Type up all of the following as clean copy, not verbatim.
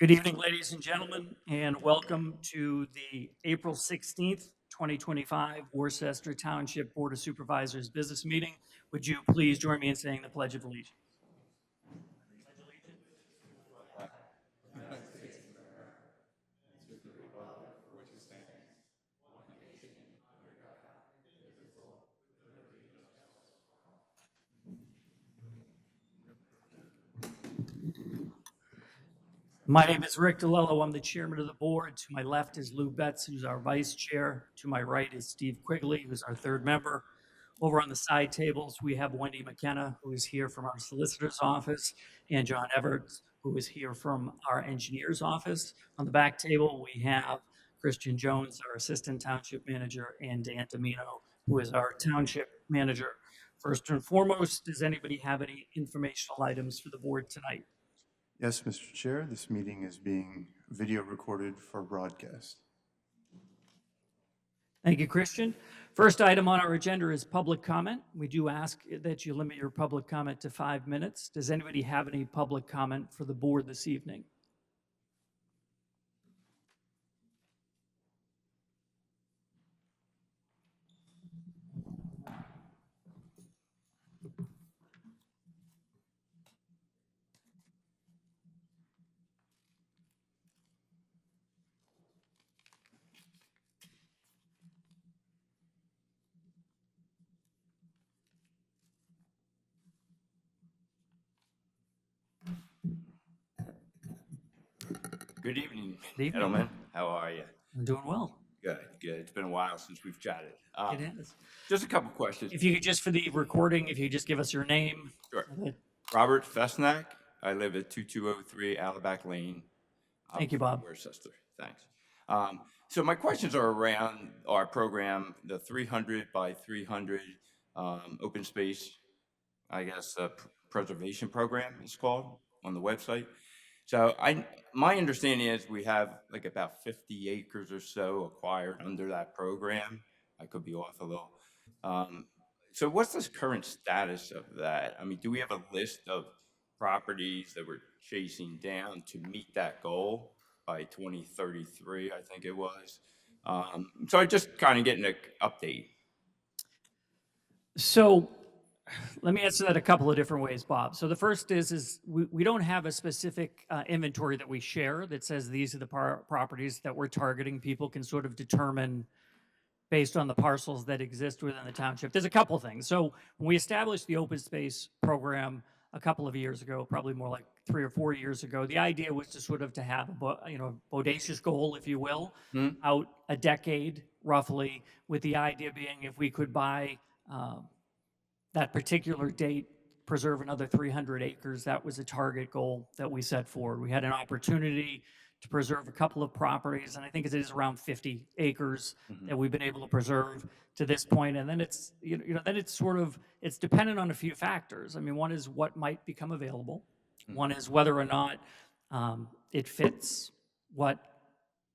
Good evening, ladies and gentlemen, and welcome to the April 16th, 2025 Worcester Township Board of Supervisors business meeting. Would you please join me in saying the Pledge of Allegiance? My name is Rick DeLello. I'm the chairman of the board. To my left is Lou Betts, who's our vice chair. To my right is Steve Quigley, who's our third member. Over on the side tables, we have Wendy McKenna, who is here from our solicitor's office, and John Everts, who is here from our engineer's office. On the back table, we have Christian Jones, our assistant township manager, and Dan Domino, who is our township manager. First and foremost, does anybody have any informational items for the board tonight? Yes, Mr. Chair, this meeting is being video recorded for broadcast. Thank you, Christian. First item on our agenda is public comment. We do ask that you limit your public comment to 5 minutes. Does anybody have any public comment for the board this evening? Good evening, Good evening. gentlemen. How are you? I'm doing well. Good, good. It's been a while since we've chatted. It is. Just a couple questions. If you could just, for the recording, if you could just give us your name. Sure. Robert Fesnack. I live at 2203 Alabac Lane. Thank you, Bob. Worcester. Thanks. So my questions are around our program, the 300 by 300 open space, I guess, preservation program is called on the website. So my understanding is we have like about 50 acres or so acquired under that program. I could be off a little. So what's the current status of that? I mean, do we have a list of properties that we're chasing down to meet that goal by 2033, I think it was? So I just kind of getting an update. So let me answer that a couple of different ways, Bob. So the first is we don't have a specific inventory that we share that says these are the properties that we're targeting. People can sort of determine based on the parcels that exist within the township. There's a couple things. So when we established the open space program a couple of years ago, probably more like 3 or 4 years ago, the idea was to sort of to have a bodacious goal, if you will, out a decade roughly, with the idea being if we could buy that particular date, preserve another 300 acres. That was a target goal that we set forward. We had an opportunity to preserve a couple of properties, and I think it is around 50 acres that we've been able to preserve to this point. And then it's then it's sort of it's dependent on a few factors. I mean, one is what might become available. One is whether or not it fits what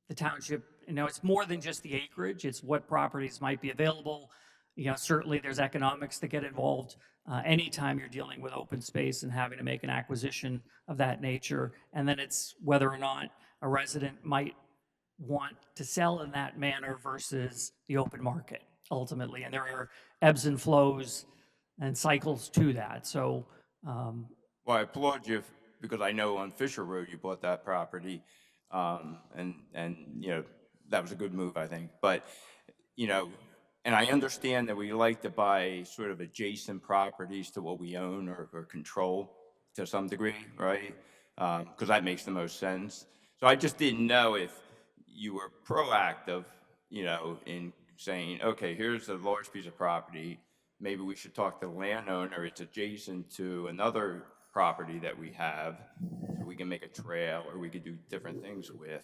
the township. It's more than just the acreage. It's what properties might be available. Certainly there's economics that get involved anytime you're dealing with open space and having to make an acquisition of that nature. And then it's whether or not a resident might want to sell in that manner versus the open market ultimately. And there are ebbs and flows and cycles to that. So, Well, I applaud you because I know on Fisher Road you bought that property, and that was a good move, I think. But and I understand that we like to buy sort of adjacent properties to what we own or control to some degree, right? Because that makes the most sense. So I just didn't know if you were proactive, in saying, okay, here's a large piece of property. Maybe we should talk to the landowner. It's adjacent to another property that we have, so we can make a trail or we could do different things with.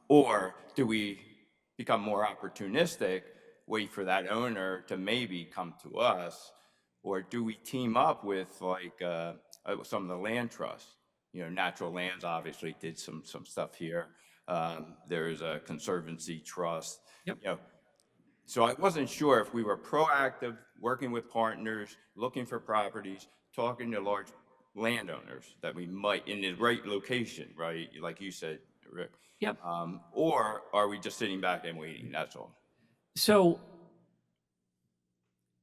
Or do we become more opportunistic, wait for that owner to maybe come to us, or do we team up with like some of the land trusts? Natural Lands obviously did some stuff here. There's a conservancy trust. Yep. So I wasn't sure if we were proactive, working with partners, looking for properties, talking to large landowners that we might, in the right location, right? Like you said, Rick. Yep. Or are we just sitting back and waiting? That's all. So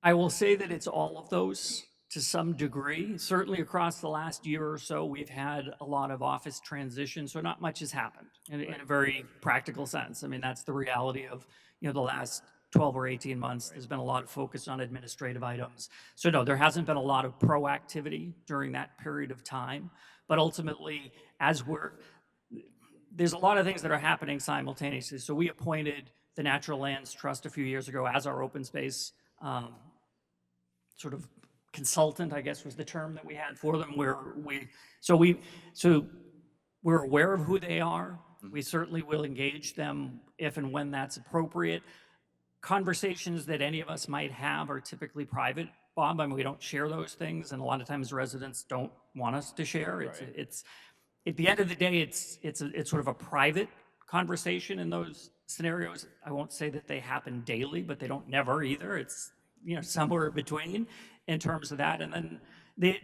I will say that it's all of those to some degree. Certainly across the last year or so, we've had a lot of office transition, so not much has happened in a very practical sense. I mean, that's the reality of, the last 12 or 18 months. There's been a lot of focus on administrative items. So no, there hasn't been a lot of proactivity during that period of time. But ultimately, there's a lot of things that are happening simultaneously. So we appointed the Natural Lands Trust a few years ago as our open space sort of consultant, I guess was the term that we had for them, where so we're aware of who they are. We certainly will engage them if and when that's appropriate. Conversations that any of us might have are typically private, Bob. I mean, we don't share those things, and a lot of times residents don't want us to share. It's at the end of the day, it's sort of a private conversation in those scenarios. I won't say that they happen daily, but they don't never either. It's somewhere between in terms of that. And then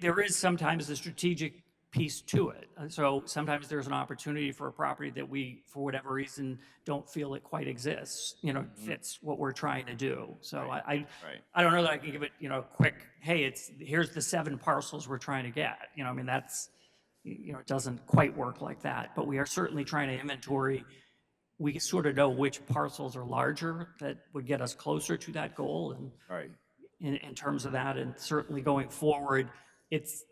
there is sometimes a strategic piece to it. So sometimes there's an opportunity for a property that we, for whatever reason, don't feel it quite exists, fits what we're trying to do. So Right. I don't know that I can give it, a quick, hey, here's the 7 parcels we're trying to get. I mean, that's, it doesn't quite work like that, but we are certainly trying to inventory. We sort of know which parcels are larger that would get us closer to that goal, and Right. in terms of that, and certainly going forward, it's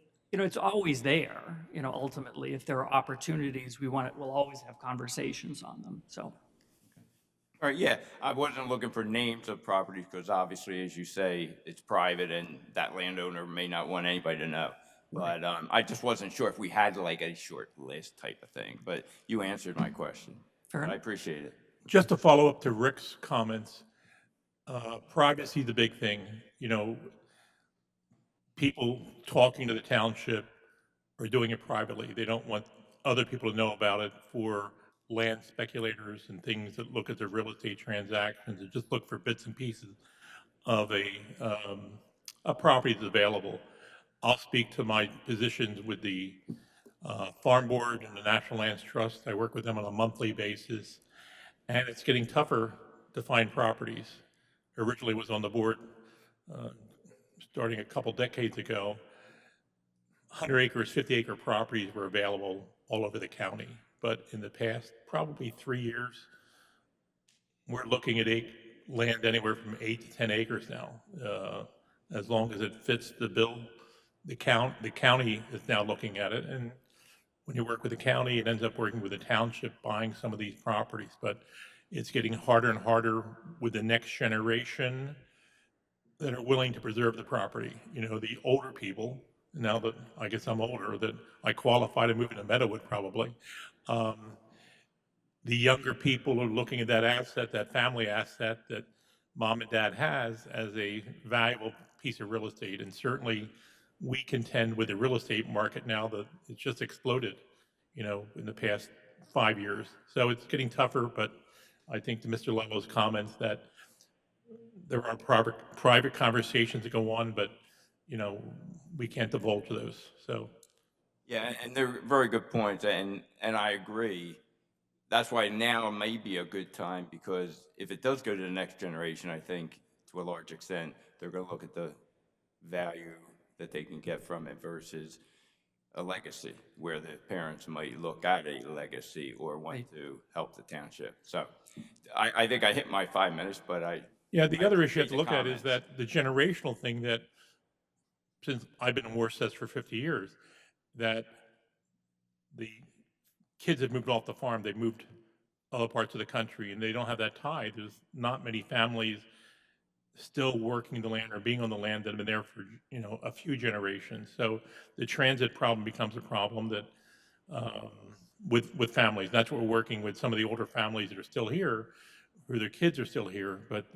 always there. Ultimately, if there are opportunities, we'll always have conversations on them. So All right, yeah, I wasn't looking for names of properties because obviously, as you say, it's private and that landowner may not want anybody to know. But I just wasn't sure if we had like a short list type of thing, but you answered my question. fair But I enough. appreciate it. Just to follow up to Rick's comments, privacy is the big thing. People talking to the township are doing it privately. They don't want other people to know about it for land speculators and things that look at their real estate transactions and just look for bits and pieces of a property that's available. I'll speak to my positions with the Farm Board and the National Lands Trust. I work with them on a monthly basis, and it's getting tougher to find properties. Originally was on the board starting a couple decades ago. 100 acres, 50-acre properties were available all over the county. But in the past, probably 3 years, we're looking at land anywhere from 8 to 10 acres now. As long as it fits the bill, the county is now looking at it. And when you work with the county, it ends up working with the township buying some of these properties. But it's getting harder and harder with the next generation that are willing to preserve the property. The older people, now that I guess I'm older, that I qualify to move into Meadowood probably. The younger people are looking at that asset, that family asset that mom and dad has as a valuable piece of real estate. And certainly we contend with the real estate market now that it's just exploded, in the past 5 years. So it's getting tougher, but I think to Mr. Levo's comments that there are private conversations that go on, but, we can't divulge those. So, Yeah, and they're very good points, and I agree. That's why now may be a good time because if it does go to the next generation, I think to a large extent they're going to look at the value that they can get from it versus a legacy, where the parents might look at a legacy or want to help the township. So I think I hit my 5 minutes, but yeah, the I other issue you appreciate have to the look at is comments. that the generational thing that, since I've been in Worcester for 50 years, that the kids have moved off the farm, they've moved other parts of the country, and they don't have that tie. There's not many families still working the land or being on the land that have been there for a few generations. So the transit problem becomes a problem that with families. That's what we're working with some of the older families that are still here, where their kids are still here, but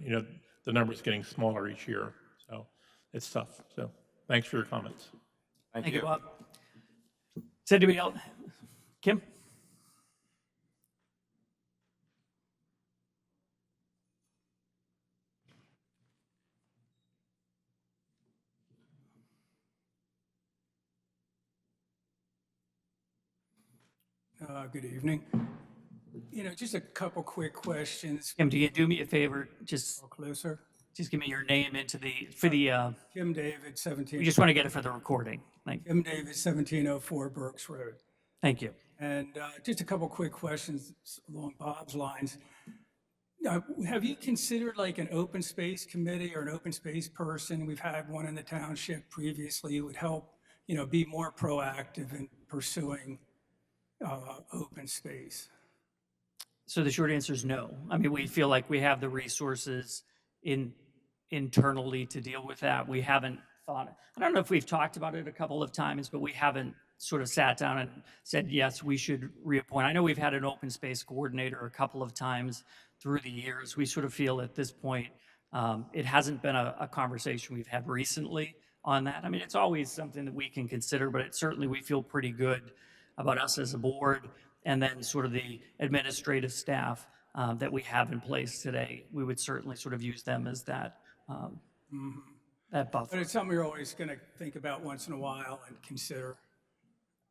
the number's getting smaller each year. So it's tough. So thanks for your comments. Thank Thank you, you. Bob. Said to be else? Kim? Good evening. Just a couple quick questions. Kim, do you do me a favor? Just Closer. give me your name into the. Kim David, We 17. just want to get it for the recording. Kim David, 1704 Burks Road. Thank you. And just a couple quick questions along Bob's lines. Have you considered like an open space committee or an open space person? We've had one in the township previously who would help, be more proactive in pursuing open space. So the short answer is no. I mean, we feel like we have the resources internally to deal with that. We haven't thought, I don't know if we've talked about it a couple of times, but we haven't sort of sat down and said, yes, we should reappoint. I know we've had an open space coordinator a couple of times through the years. We sort of feel at this point, it hasn't been a conversation we've had recently on that. I mean, it's always something that we can consider, but certainly we feel pretty good about us as a board, and then sort of the administrative staff that we have in place today. We would certainly sort of use them as that that But buffer. it's something you're always going to think about once in a while and consider,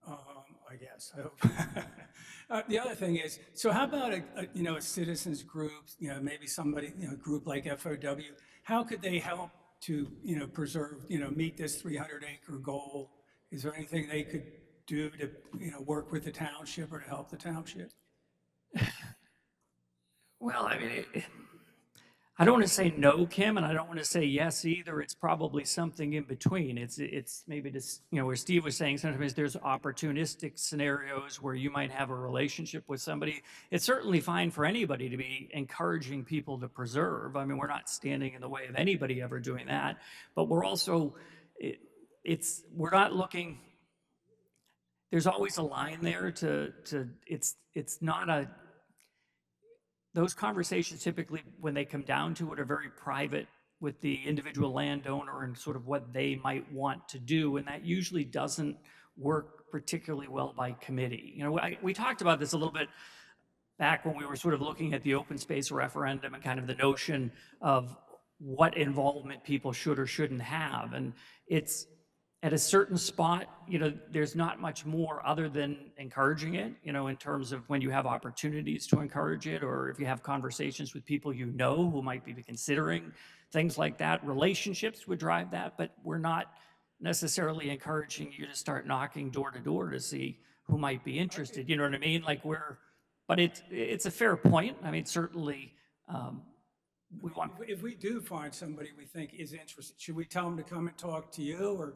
I guess, I hope. The other thing is, so how about a citizens group, maybe somebody, group like FOW, how could they help to, preserve, meet this 300-acre goal? Is there anything they could do to, work with the township or to help the township? Well, I mean, I don't want to say no, Kim, and I don't want to say yes either. It's probably something in between. It's maybe just, where Steve was saying sometimes there's opportunistic scenarios where you might have a relationship with somebody. It's certainly fine for anybody to be encouraging people to preserve. I mean, we're not standing in the way of anybody ever doing that, but we're also, we're not looking, there's always a line there it's not a, those conversations typically, when they come down to it, are very private with the individual landowner and sort of what they might want to do. And that usually doesn't work particularly well by committee. We talked about this a little bit back when we were sort of looking at the open space referendum and kind of the notion of what involvement people should or shouldn't have. And it's at a certain spot, there's not much more other than encouraging it, in terms of when you have opportunities to encourage it, or if you have conversations with people who might be considering things like that. Relationships would drive that, but we're not necessarily encouraging you to start knocking door to door to see who might be interested. You know what I mean? But it's a fair point. I mean, certainly, we want. If we do find somebody we think is interested, should we tell them to come and talk to you or?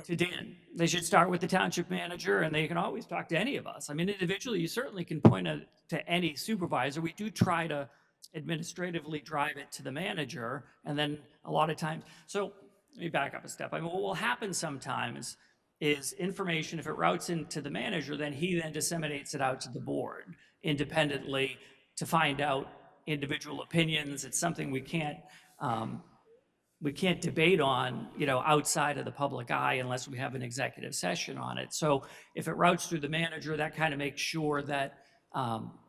To Dan. They should start with the township manager, and they can always talk to any of us. I mean, individually, you certainly can point to any supervisor. We do try to administratively drive it to the manager, and then a lot of times, so let me back up a step. I mean, what will happen sometimes is information, if it routes into the manager, then he then disseminates it out to the board independently to find out individual opinions. It's something we can't debate on, outside of the public eye unless we have an executive session on it. So if it routes through the manager, that kind of makes sure that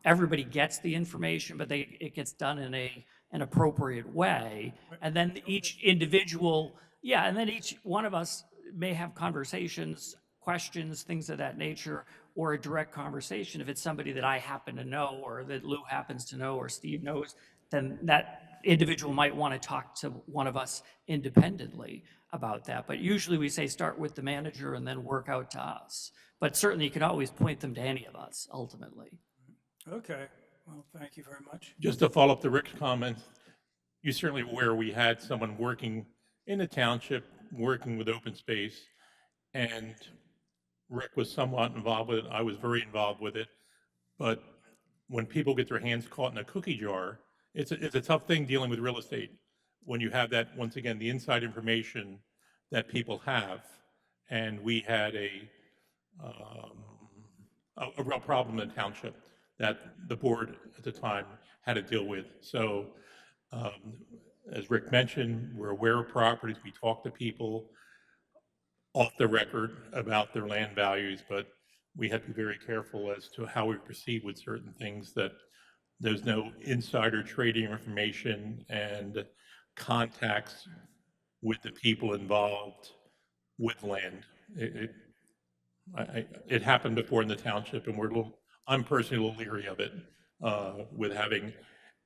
everybody gets the information, but it gets done in an appropriate way. And then each individual, and then each one of us may have conversations, questions, things of that nature, or a direct conversation. If it's somebody that I happen to know, or that Lou happens to know, or Steve knows, then that individual might want to talk to one of us independently about that. But usually we say start with the manager and then work out to us. But certainly you can always point them to any of us ultimately. Okay, well, thank you very much. Just to follow up to Rick's comments, you're certainly aware we had someone working in the township, working with open space, and Rick was somewhat involved with it. I was very involved with it. But when people get their hands caught in a cookie jar, it's a tough thing dealing with real estate when you have that, once again, the inside information that people have. And we had a real problem in the township that the board at the time had to deal with. So as Rick mentioned, we're aware of properties. We talk to people off the record about their land values, but we have to be very careful as to how we proceed with certain things, that there's no insider trading information and contacts with the people involved with land. It happened before in the township, and I'm personally a little leery of it, with having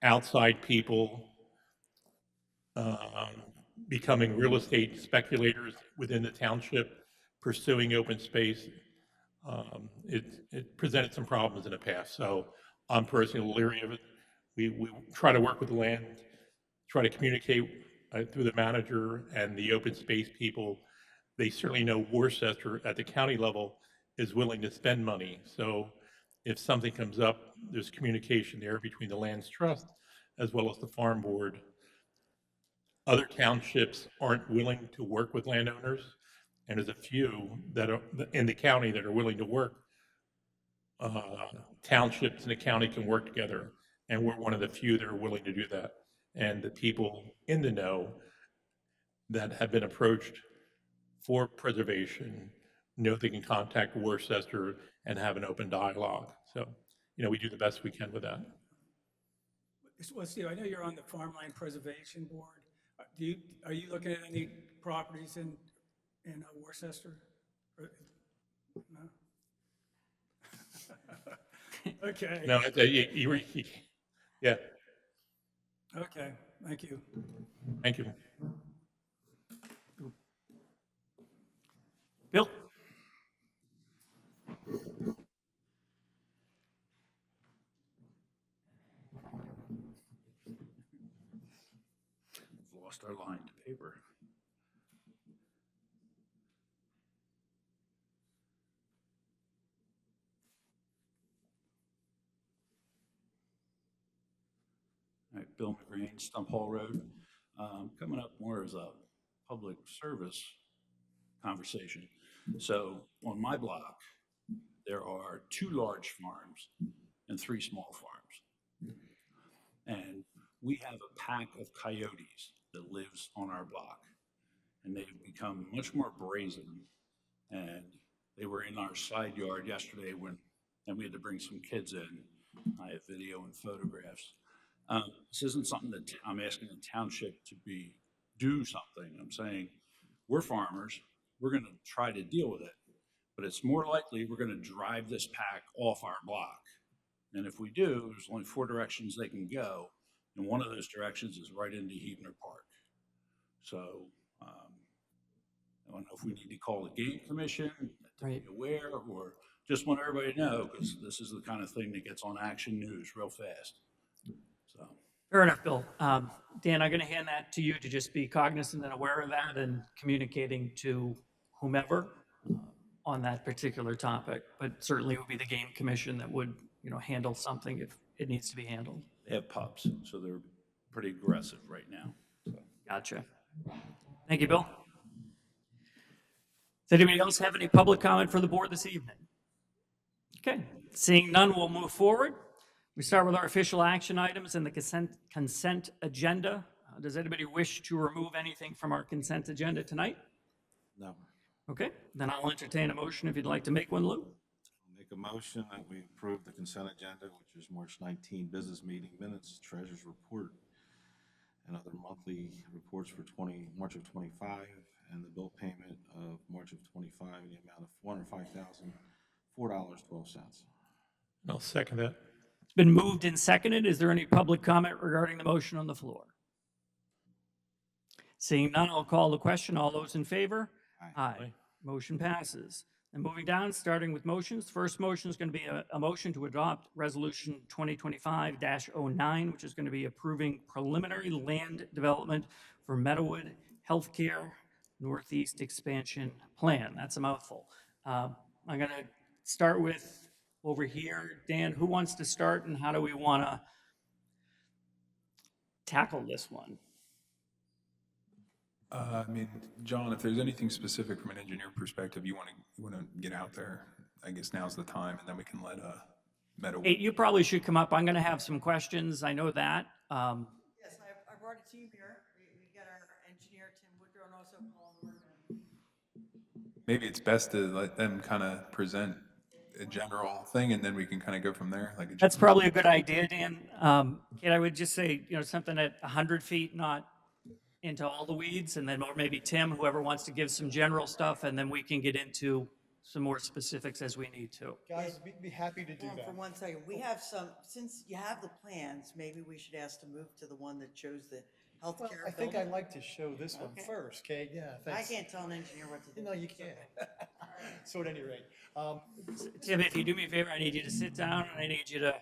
outside people um, becoming real estate speculators within the township, pursuing open space. It presented some problems in the past, so I'm personally leery of it. We try to work with the land, try to communicate through the manager and the open space people. They certainly know Worcester at the county level is willing to spend money. So if something comes up, there's communication there between the lands trust as well as the farm board. Other townships aren't willing to work with landowners, and there's a few that are in the county that are willing to work. Townships in the county can work together, and we're one of the few that are willing to do that. And the people in the know that have been approached for preservation know they can contact Worcester and have an open dialogue. So, we do the best we can with that. Well, Steve, I know you're on the Farmland Preservation Board. Are you looking at any properties in Worcester? No? Okay. No, yeah, Okay, thank you. thank you. Bill? Lost our line to paper. All right, Bill McGrain, Stump Hall Road. Coming up more as a public service conversation. So on my block, there are 2 large farms and 3 small farms. And we have a pack of coyotes that lives on our block. And they've become much more brazen. And they were in our side yard yesterday and we had to bring some kids in. I have video and photographs. This isn't something that I'm asking the township to do something. I'm saying, we're farmers, we're gonna try to deal with it, but it's more likely we're gonna drive this pack off our block. And if we do, there's only 4 directions they can go, and one of those directions is right into Hebner Park. So, I don't know if we need to call the game commission to be aware, or just want everybody to know, because this is the kind of thing that gets on Action News real fast. So, Fair enough, Bill. Dan, I'm going to hand that to you to just be cognizant and aware of that and communicating to whomever on that particular topic. But certainly it would be the game commission that would, handle something if it needs to be handled. they have pups, so they're pretty aggressive right now. So. Gotcha. Thank you, Bill. Does anybody else have any public comment for the board this evening? Okay, seeing none, we'll move forward. We start with our official action items and the consent agenda. Does anybody wish to remove anything from our consent agenda tonight? No. Okay, then I'll entertain a motion if you'd like to make one, Lou. Make a motion that we approve the consent agenda, which is March 19 business meeting minutes, treasurer's report, and other monthly reports for March of 25, and the bill payment of March of 25 in the amount of $405,004.12. I'll second that. It's been moved and seconded. Is there any public comment regarding the motion on the floor? Seeing none, I'll call the question. All those in favor? Aye. Motion passes. And moving down, starting with motions, first motion is going to be a motion to adopt Resolution 2025-09, which is going to be approving preliminary land development for Meadowood Healthcare Northeast Expansion Plan. That's a mouthful. I'm going to start with over here. Dan, who wants to start, and how do we want to tackle this one? John, if there's anything specific from an engineer perspective you want to get out there, I guess now's the time, and then we can let Meadow. Hey, you probably should come up. I'm going to have some questions. I know that. Yes, I brought a team here. We got our engineer, Tim Woodrow, and also Paul Norman. Maybe it's best to let them kind of present a general thing, and then we can kind of go from there. That's probably a good idea, Dan. Kate, I would just say, something at 100 feet, not into all the weeds, and then or maybe Tim, whoever wants to give some general stuff, and then we can get into some more specifics as we need to. Guys, be happy to do Hold on that. for 1 second. We have some, since you have the plans, maybe we should ask to move to the one that shows the Well, healthcare I think building. I'd like to show this one Okay. first, okay? Yeah, I thanks. can't tell an engineer what to do. No, you can't. So at any rate, Tim, if you do me a favor, I need you to sit down and I need you to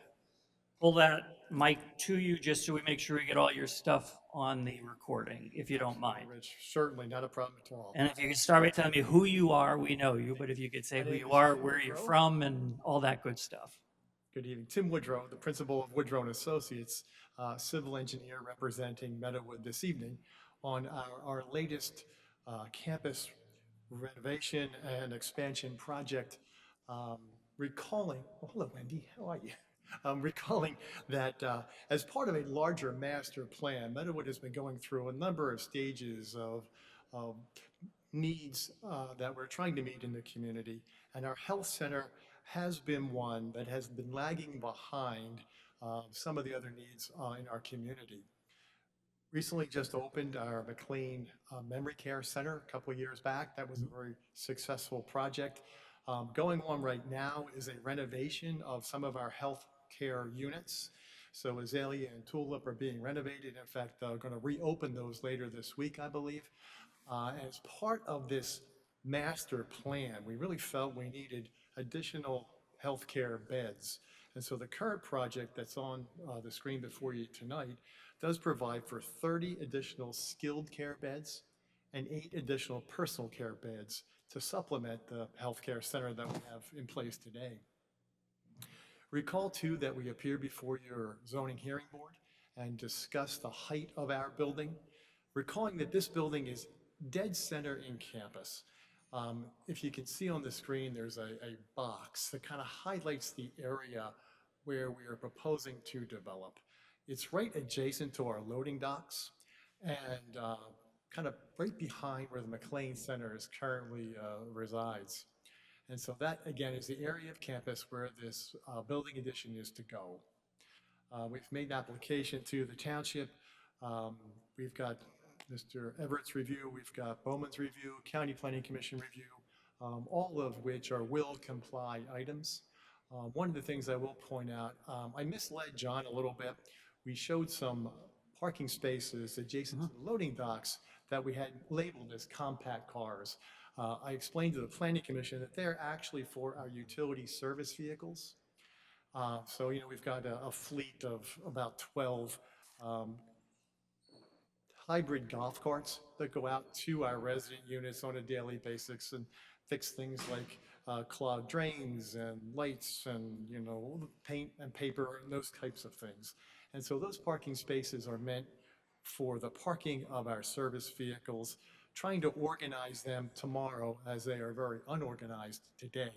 pull that mic to you just so we make sure we get all your stuff on the recording, if you don't mind. Rich, certainly not a problem at all. And if you could start by telling me who you are, we know you, but if you could say who you are, where you're from, and all that good stuff. Good evening. Tim Woodrow, the principal of Woodrow and Associates, civil engineer representing Meadowood this evening on our latest campus renovation and expansion project. Recalling, well, hello, Wendy, how are you? Recalling that as part of a larger master plan, Meadowood has been going through a number of stages of needs that we're trying to meet in the community. And our health center has been one that has been lagging behind some of the other needs in our community. Recently just opened our McLean Memory Care Center a couple of years back. That was a very successful project. Going on right now is a renovation of some of our health care units. So Azalea and Tulip are being renovated. In fact, going to reopen those later this week, I believe. As part of this master plan, we really felt we needed additional healthcare beds. And so the current project that's on the screen before you tonight does provide for 30 additional skilled care beds and 8 additional personal care beds to supplement the healthcare center that we have in place today. Recall too that we appeared before your zoning hearing board and discussed the height of our building, recalling that this building is dead center in campus. If you can see on the screen, there's a box that kind of highlights the area where we are proposing to develop. It's right adjacent to our loading docks and kind of right behind where the McLean Center is currently resides. And so that, again, is the area of campus where this building addition is to go. We've made an application to the township. We've got Mr. Everett's review, we've got Bowman's review, County Planning Commission review, all of which are will comply items. One of the things I will point out, I misled John a little bit. We showed some parking spaces adjacent to the loading docks that we had labeled as compact cars. I explained to the Planning Commission that they're actually for our utility service vehicles. So, you know, we've got a fleet of about 12 hybrid golf carts that go out to our resident units on a daily basis and fix things like clogged drains and lights and, you know, paint and paper and those types of things. And so those parking spaces are meant for the parking of our service vehicles, trying to organize them tomorrow as they are very unorganized today.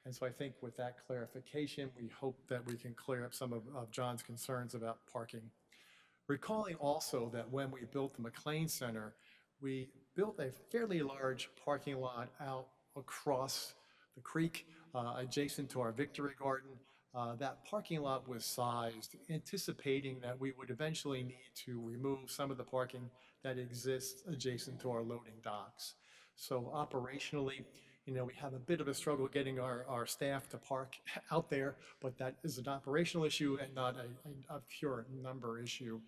And so I think with that clarification, we hope that we can clear up some of John's concerns about parking. Recalling also that when we built the McLean Center, we built a fairly large parking lot out across the creek adjacent to our Victory Garden. That parking lot was sized, anticipating that we would eventually need to remove some of the parking that exists adjacent to our loading docks. So operationally, you know, we have a bit of a struggle getting our staff to park out there, but that is an operational issue and not a pure number issue.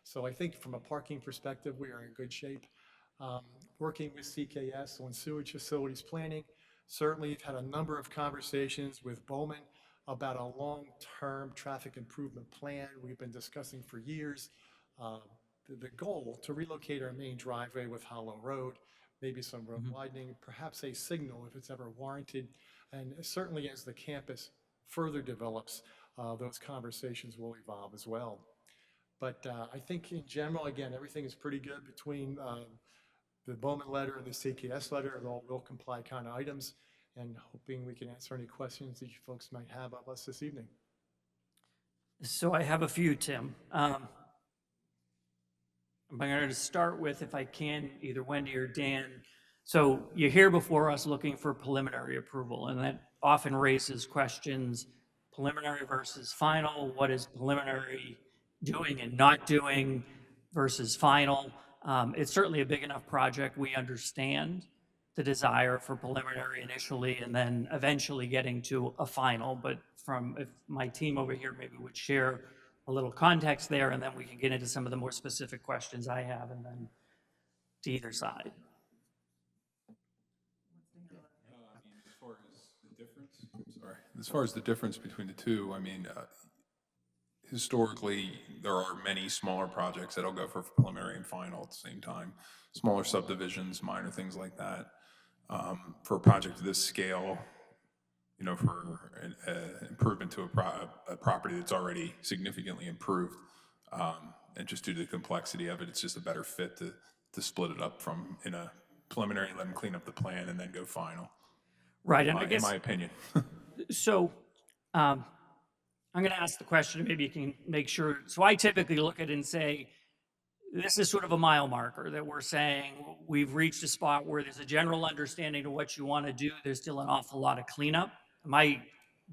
So I think from a parking perspective, we are in good shape. Working with CKS on sewage facilities planning, certainly we've had a number of conversations with Bowman about a long-term traffic improvement plan we've been discussing for years. The goal to relocate our main driveway with Hollow Road, maybe some road widening, perhaps a signal if it's ever warranted. And certainly as the campus further develops, those conversations will evolve as well. But I think in general, again, everything is pretty good between the Bowman letter and the CKS letter, and all will comply kind of items, and hoping we can answer any questions that you folks might have of us this evening. So I have a few, Tim. I'm going to start with, if I can, either Wendy or Dan. So you're here before us looking for preliminary approval, and that often raises questions, preliminary versus final. What is preliminary doing and not doing versus final? It's certainly a big enough project, we understand. the desire for preliminary initially and then eventually getting to a final. But if my team over here maybe would share a little context there, and then we can get into some of the more specific questions I have, and then to either side. As far as the difference, sorry, as far as the difference between the two, I mean, historically, there are many smaller projects that'll go for preliminary and final at the same time. Smaller subdivisions, minor things like that. For a project of this scale, you know, for an improvement to a property that's already significantly improved, and just due to the complexity of it, it's just a better fit to split it up from in a preliminary, let them clean up the plan, and then go final. Right, and I In guess, my opinion. so I'm going to ask the question, and maybe you can make sure. So I typically look at it and say, this is sort of a mile marker that we're saying we've reached a spot where there's a general understanding of what you want to do. There's still an awful lot of cleanup. My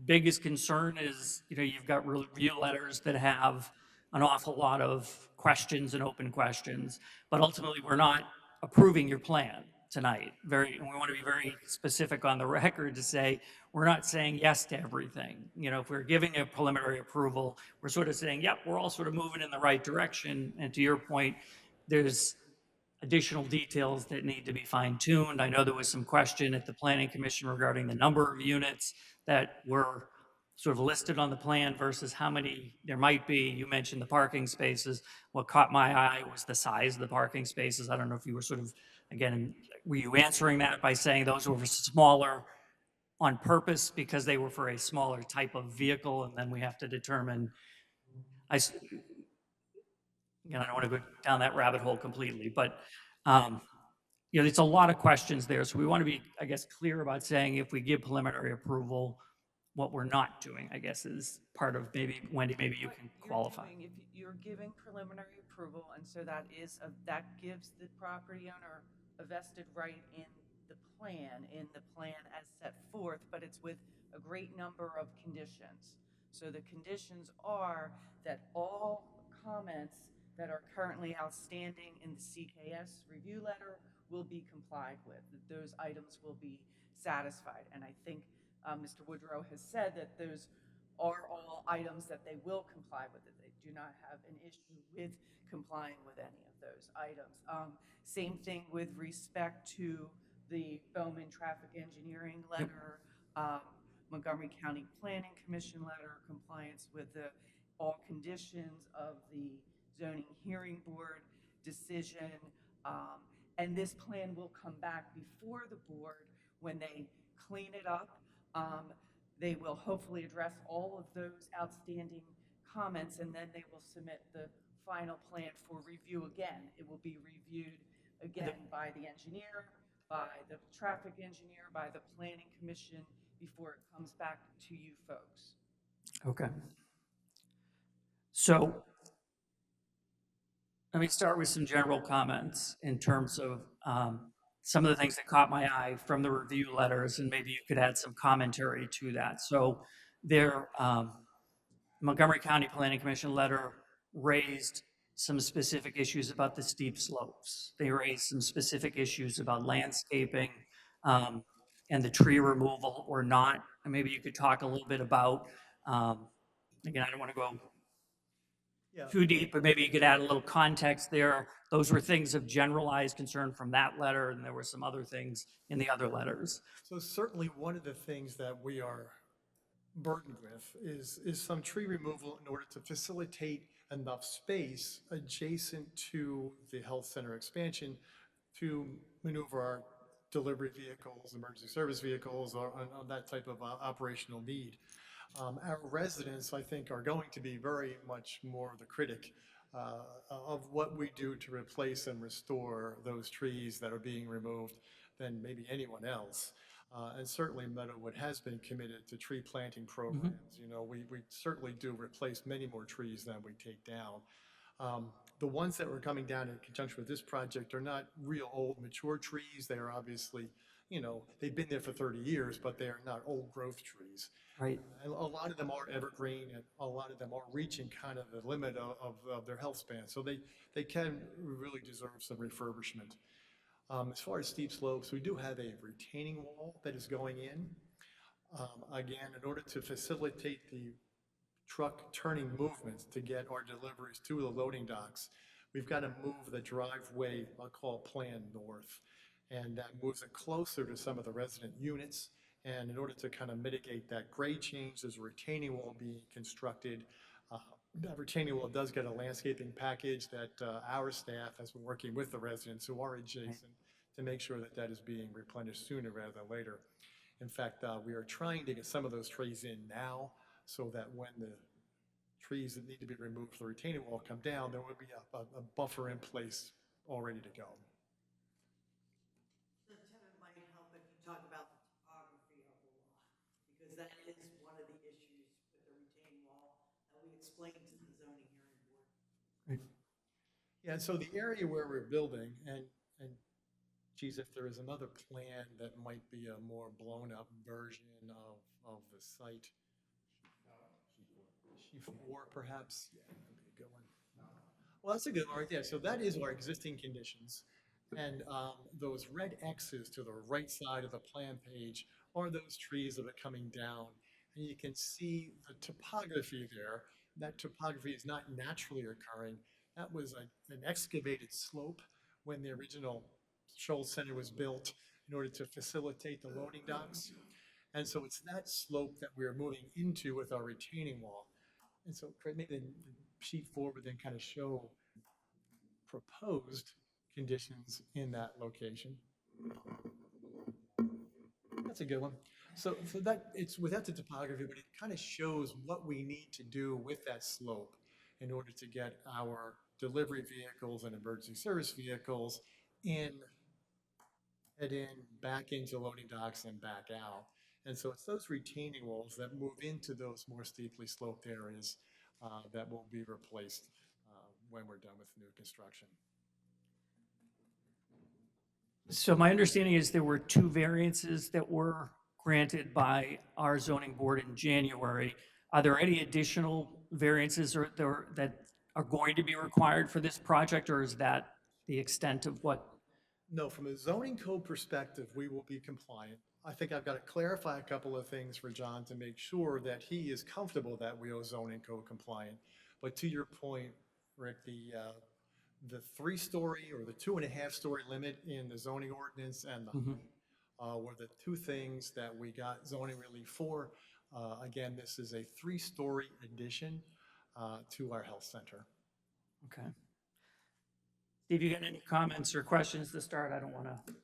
biggest concern is, you know, you've got review letters that have an awful lot of questions and open questions, but ultimately we're not approving your plan tonight. We want to be very specific on the record to say, we're not saying yes to everything. You know, if we're giving a preliminary approval, we're sort of saying, yep, we're all sort of moving in the right direction. And to your point, there's additional details that need to be fine-tuned. I know there was some question at the Planning Commission regarding the number of units that were sort of listed on the plan versus how many there might be. You mentioned the parking spaces. What caught my eye was the size of the parking spaces. I don't know if you were sort of, again, were you answering that by saying those were smaller on purpose because they were for a smaller type of vehicle, and then we have to determine, you know, I don't want to go down that rabbit hole completely, but you know, it's a lot of questions there. So we want to be, I guess, clear about saying if we give preliminary approval, what we're not doing, I guess, is part of maybe, Wendy, maybe you What can you're qualify. doing, if you're giving preliminary approval, and so that gives the property owner a vested right in the plan as set forth, but it's with a great number of conditions. So the conditions are that all comments that are currently outstanding in the CKS review letter will be complied with, that those items will be satisfied. And I think Mr. Woodrow has said that those are all items that they will comply with, that they do not have an issue with complying with any of those items. Same thing with respect to the Bowman Traffic Engineering letter, Montgomery County Planning Commission letter, compliance with all conditions of the zoning hearing board decision. And this plan will come back before the board when they clean it up. They will hopefully address all of those outstanding comments, and then they will submit the final plan for review again. It will be reviewed again by the engineer, by the traffic engineer, by the planning commission before it comes back to you folks. Okay. So let me start with some general comments in terms of some of the things that caught my eye from the review letters, and maybe you could add some commentary to that. So their Montgomery County Planning Commission letter raised some specific issues about the steep slopes. They raised some specific issues about landscaping and the tree removal or not. And maybe you could talk a little bit about, again, I don't want to go too deep, but maybe you could add a little context there. Those were things of generalized concern from that letter, and there were some other things in the other letters. So certainly one of the things that we are burdened with is some tree removal in order to facilitate enough space adjacent to the health center expansion to maneuver our delivery vehicles, emergency service vehicles, or on that type of operational need. Our residents, I think, are going to be very much more the critic of what we do to replace and restore those trees that are being removed than maybe anyone else. And certainly Meadowwood has been committed to tree planting programs. You know, we certainly do replace many more trees than we take down. The ones that were coming down in conjunction with this project are not real old mature trees. They are obviously, you know, they've been there for 30 years, but they are not old growth trees. Right. And a lot of them are evergreen, and a lot of them are reaching kind of the limit of their health span. So they can really deserve some refurbishment. As far as steep slopes, we do have a retaining wall that is going in. Again, in order to facilitate the truck turning movements to get our deliveries to the loading docks, we've got to move the driveway, I'll call plan north. And that moves it closer to some of the resident units. And in order to kind of mitigate that grade change, there's a retaining wall being constructed. Uh, That retaining wall does get a landscaping package that our staff has been working with the residents who are adjacent to make sure that that is being replenished sooner rather than later. In fact, we are trying to get some of those trees in now so that when the trees that need to be removed for the retaining wall come down, there will be a buffer in place all ready to go. So Tim, it might help if you talk about the topography of the lot, because that is one of the issues with the retaining wall that we explained to the zoning hearing board. Yeah, and so the area where we're building, and geez, if there is another plan that might be a more blown-up version of the site. Sheet 4, perhaps? Yeah, that'd be a good one. Well, that's a good one right there. So that is our existing conditions. And those red X's to the right side of the plan page are those trees that are coming down. And you can see the topography there. That topography is not naturally occurring. That was an excavated slope when the original Shoals Center was built in order to facilitate the loading docks. And so it's that slope that we're moving into with our retaining wall. And so Craig, maybe the sheet 4 would then kind of show proposed conditions in that location. That's a good one. So that it's without the topography, but it kind of shows what we need to do with that slope in order to get our delivery vehicles and emergency service vehicles head in, back into loading docks and back out. And so it's those retaining walls that move into those more steeply sloped areas that will be replaced when we're done with new construction. So my understanding is there were 2 variances that were granted by our zoning board in January. Are there any additional variances that are going to be required for this project, or is that the extent of what? No, from a zoning code perspective, we will be compliant. I think I've got to clarify a couple of things for John to make sure that he is comfortable that we are zoning code compliant. But to your point, Rick, the 3-story or the 2.5-story limit in the zoning ordinance and the height were the 2 things that we got zoning relief for. Again, this is a 3-story addition to our health center. Okay. Steve, you got any comments or questions to start? I don't want to.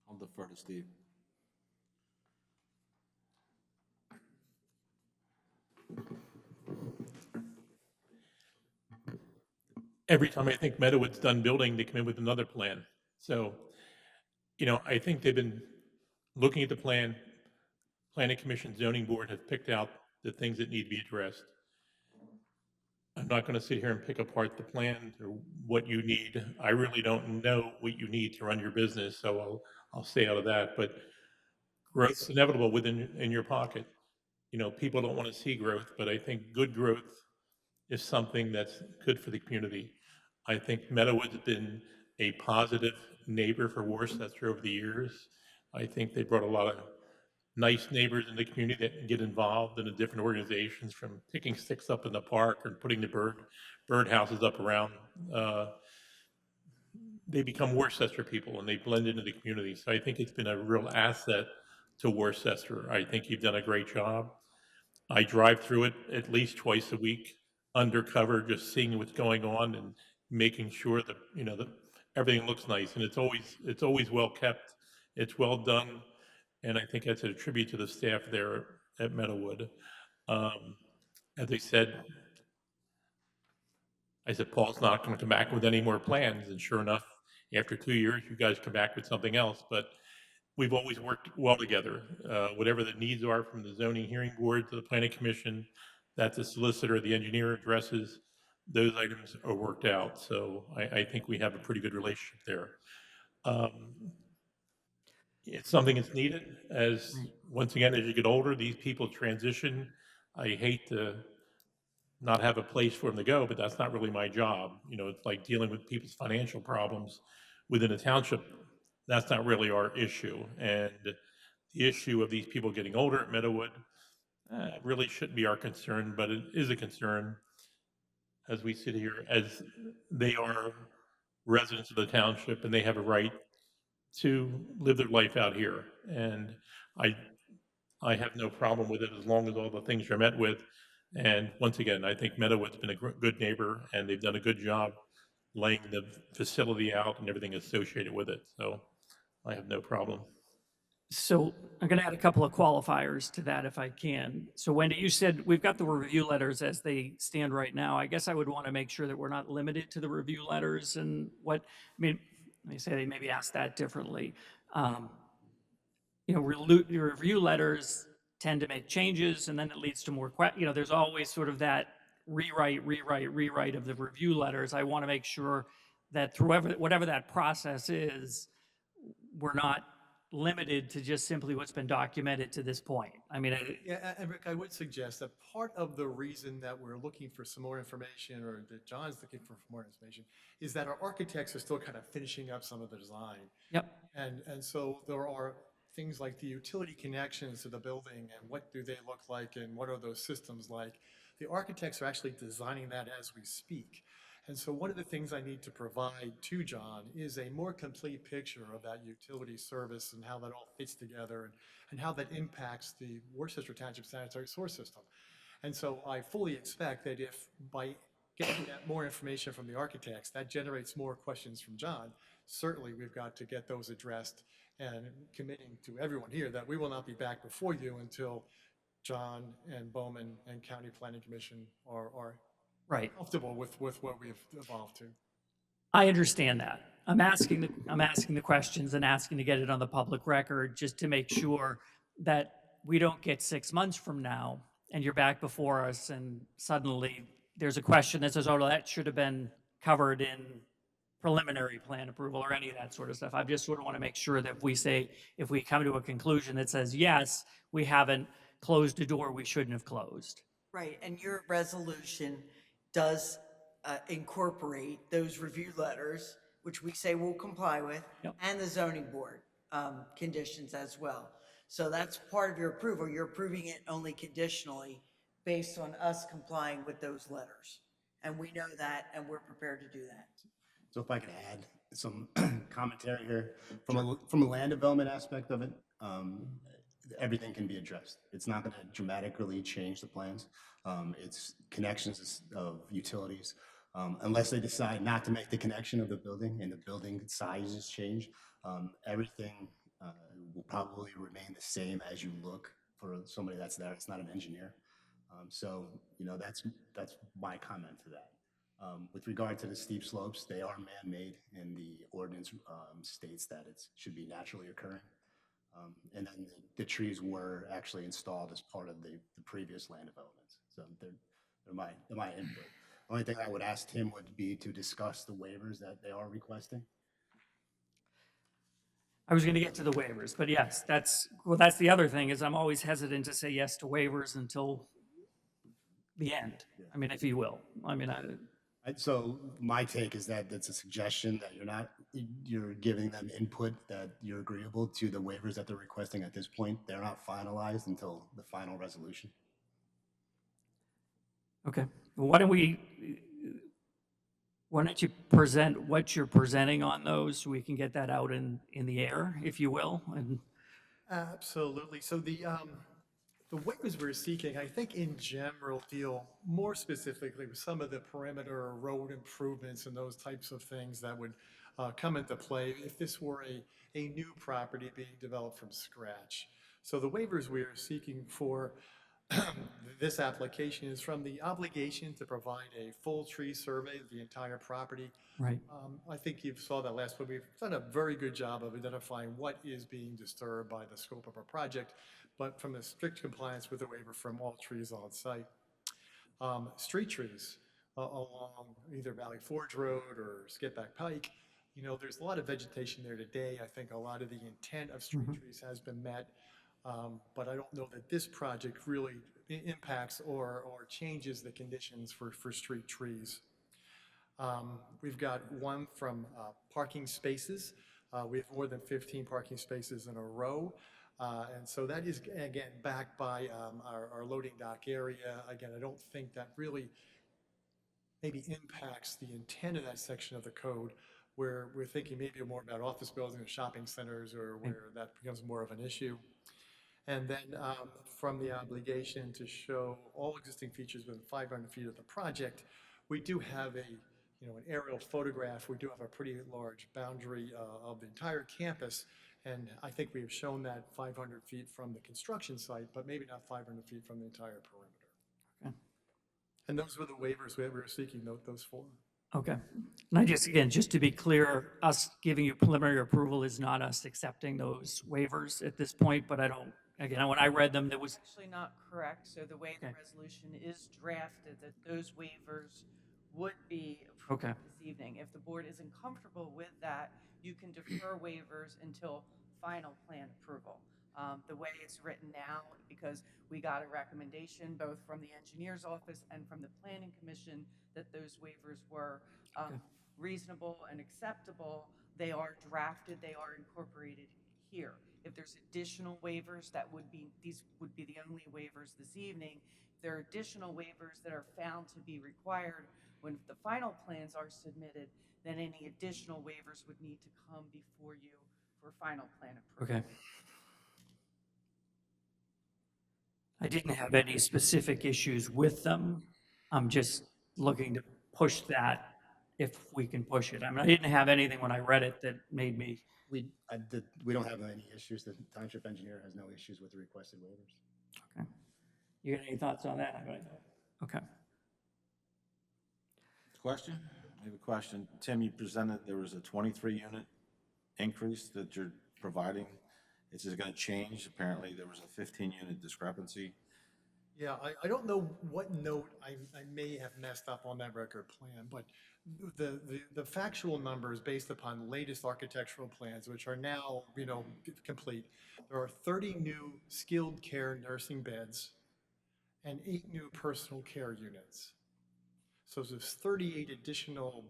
I'll defer to Steve. Every time I think Meadowood's done building, they come in with another plan. So, I think they've been looking at the plan. Planning Commission, Zoning Board have picked out the things that need to be addressed. I'm not going to sit here and pick apart the plan or what you need. I really don't know what you need to run your business, so I'll stay out of that. But growth's inevitable in your pocket. People don't want to see growth, but I think good growth is something that's good for the community. I think Meadowood's been a positive neighbor for Worcester over the years. I think they brought a lot of nice neighbors in the community that get involved in the different organizations, from picking sticks up in the park or putting the bird houses up around. They become Worcester people and they blend into the community. So I think it's been a real asset to Worcester. I think you've done a great job. I drive through it at least twice a week, undercover, just seeing what's going on and making sure that that everything looks nice. And it's always well kept. It's well done, and I think that's a tribute to the staff there at Meadowood. As I said, Paul's not going to come back with any more plans, and sure enough, after 2 years, you guys come back with something else. But we've always worked well together. Whatever the needs are from the zoning hearing board to the planning commission, that the solicitor, the engineer addresses, those items are worked out. So I think we have a pretty good relationship there. It's something that's needed once again, as you get older, these people transition. I hate to not have a place for them to go, but that's not really my job. You know, it's like dealing with people's financial problems within a township. That's not really our issue. And the issue of these people getting older at Meadowood really shouldn't be our concern, but it is a concern as we sit here, as they are residents of the township and they have a right to live their life out here. And I, I have no problem with it as long as all the things are met with. And once again, I think Meadowood's been a good neighbor and they've done a good job laying the facility out and everything associated with it. So I have no problem. So I'm going to add a couple of qualifiers to that if I can. So Wendy, you said we've got the review letters as they stand right now. I guess I would want to make sure that we're not limited to the review letters and what, I mean, let me say they maybe ask that differently. You know, your review letters tend to make changes and then it leads to more, you know, there's always sort of that rewrite of the review letters. I want to make sure that through whatever that process is, we're not limited to just simply what's been documented to this point. I mean, Yeah, and Rick, I would suggest that part of the reason that we're looking for some more information, or that John's looking for more information, is that our architects are still kind of finishing up some of the design. yep, And so there are things like the utility connections to the building and what do they look like and what are those systems like. The architects are actually designing that as we speak. And so one of the things I need to provide to John is a more complete picture of that utility service and how that all fits together and how that impacts the Worcester Township sanitary source system. And so I fully expect that if by getting that more information from the architects, that generates more questions from John, certainly we've got to get those addressed and committing to everyone here that we will not be back before you until John and Bowman and County Planning Commission are right. comfortable with what we've evolved to. I understand that. I'm asking the questions and asking to get it on the public record just to make sure that we don't get 6 months from now and you're back before us and suddenly there's a question that says, oh, well, that should have been covered in preliminary plan approval or any of that sort of stuff. I just sort of want to make sure that if we come to a conclusion that says, yes, we haven't closed a door we shouldn't have closed. Right, and your resolution does incorporate those review letters, which we say we'll comply with, Yep. and the zoning board conditions as well. So that's part of your approval. You're approving it only conditionally based on us complying with those letters. And we know that, and we're prepared to do that. So if I could add some commentary here, from a land development aspect of it, everything can be addressed. It's not going to dramatically change the plans. It's connections of utilities. Unless they decide not to make the connection of the building and the building sizes change, everything will probably remain the same as you look for somebody that's there. It's not an engineer. So, you know, that's my comment to that. With regard to the steep slopes, they are man-made, and the ordinance states that it should be naturally occurring. And then the trees were actually installed as part of the previous land developments. So they're my input. The only thing I would ask Tim would be to discuss the waivers that they are requesting. I was going to get to the waivers, but yes, that's the other thing is I'm always hesitant to say yes to waivers until the end. I mean, if you will. I mean, So my take is that it's a suggestion that you're giving them input that you're agreeable to the waivers that they're requesting at this point. They're not finalized until the final resolution. okay. Well, why don't you present what you're presenting on those so we can get that out in the air, if you will? And Absolutely. So the waivers we're seeking, I think in general, deal more specifically with some of the perimeter road improvements and those types of things that would come into play if this were a new property being developed from scratch. So the waivers we are seeking for this application is from the obligation to provide a full tree survey of the entire property. right. I think you saw that last one. We've done a very good job of identifying what is being disturbed by the scope of our project, but from a strict compliance with the waiver from all trees on site. Street trees along either Valley Forge Road or Skipback Pike, you know, there's a lot of vegetation there today. I think a lot of the intent of street trees has been met. But I don't know that this project really impacts or changes the conditions for street trees. We've got one from parking spaces. We have more than 15 parking spaces in a row. And so that is, again, backed by our loading dock area. Again, I don't think that really maybe impacts the intent of that section of the code, where we're thinking maybe more about office buildings or shopping centers, or where that becomes more of an issue. And then from the obligation to show all existing features within 500 feet of the project, we do have an aerial photograph. We do have a pretty large boundary of the entire campus. And I think we have shown that 500 feet from the construction site, but maybe not 500 feet from the entire perimeter. Okay. And those were the waivers we were seeking, those four. Okay. And I just, again, just to be clear, us giving you preliminary approval is not us accepting those waivers at this point, but I don't, again, when I read them, there was, Actually not correct. So the way the Okay. resolution is drafted, that those waivers would be approved Okay. this evening. If the board isn't comfortable with that, you can defer waivers until final plan approval. The way it's written now, because we got a recommendation both from the engineer's office and from the planning commission that those waivers were reasonable and acceptable, they are drafted, they are incorporated here. If there's additional waivers, these would be the only waivers this evening. If there are additional waivers that are found to be required when the final plans are submitted, then any additional waivers would need to come before you for final plan approval. okay. I didn't have any specific issues with them. I'm just looking to push that if we can push it. I mean, I didn't have anything when I read it that made me, We don't have any issues. The township engineer has no issues with the requested waivers. okay. You got any thoughts on that? Okay. Question? I have a question. Tim, you presented there was a 23-unit increase that you're providing. Is it going to change? Apparently, there was a 15-unit discrepancy. Yeah, I don't know what note I may have messed up on that record plan, but the factual numbers based upon latest architectural plans, which are now, complete. There are 30 new skilled care nursing beds and 8 new personal care units. So there's 38 additional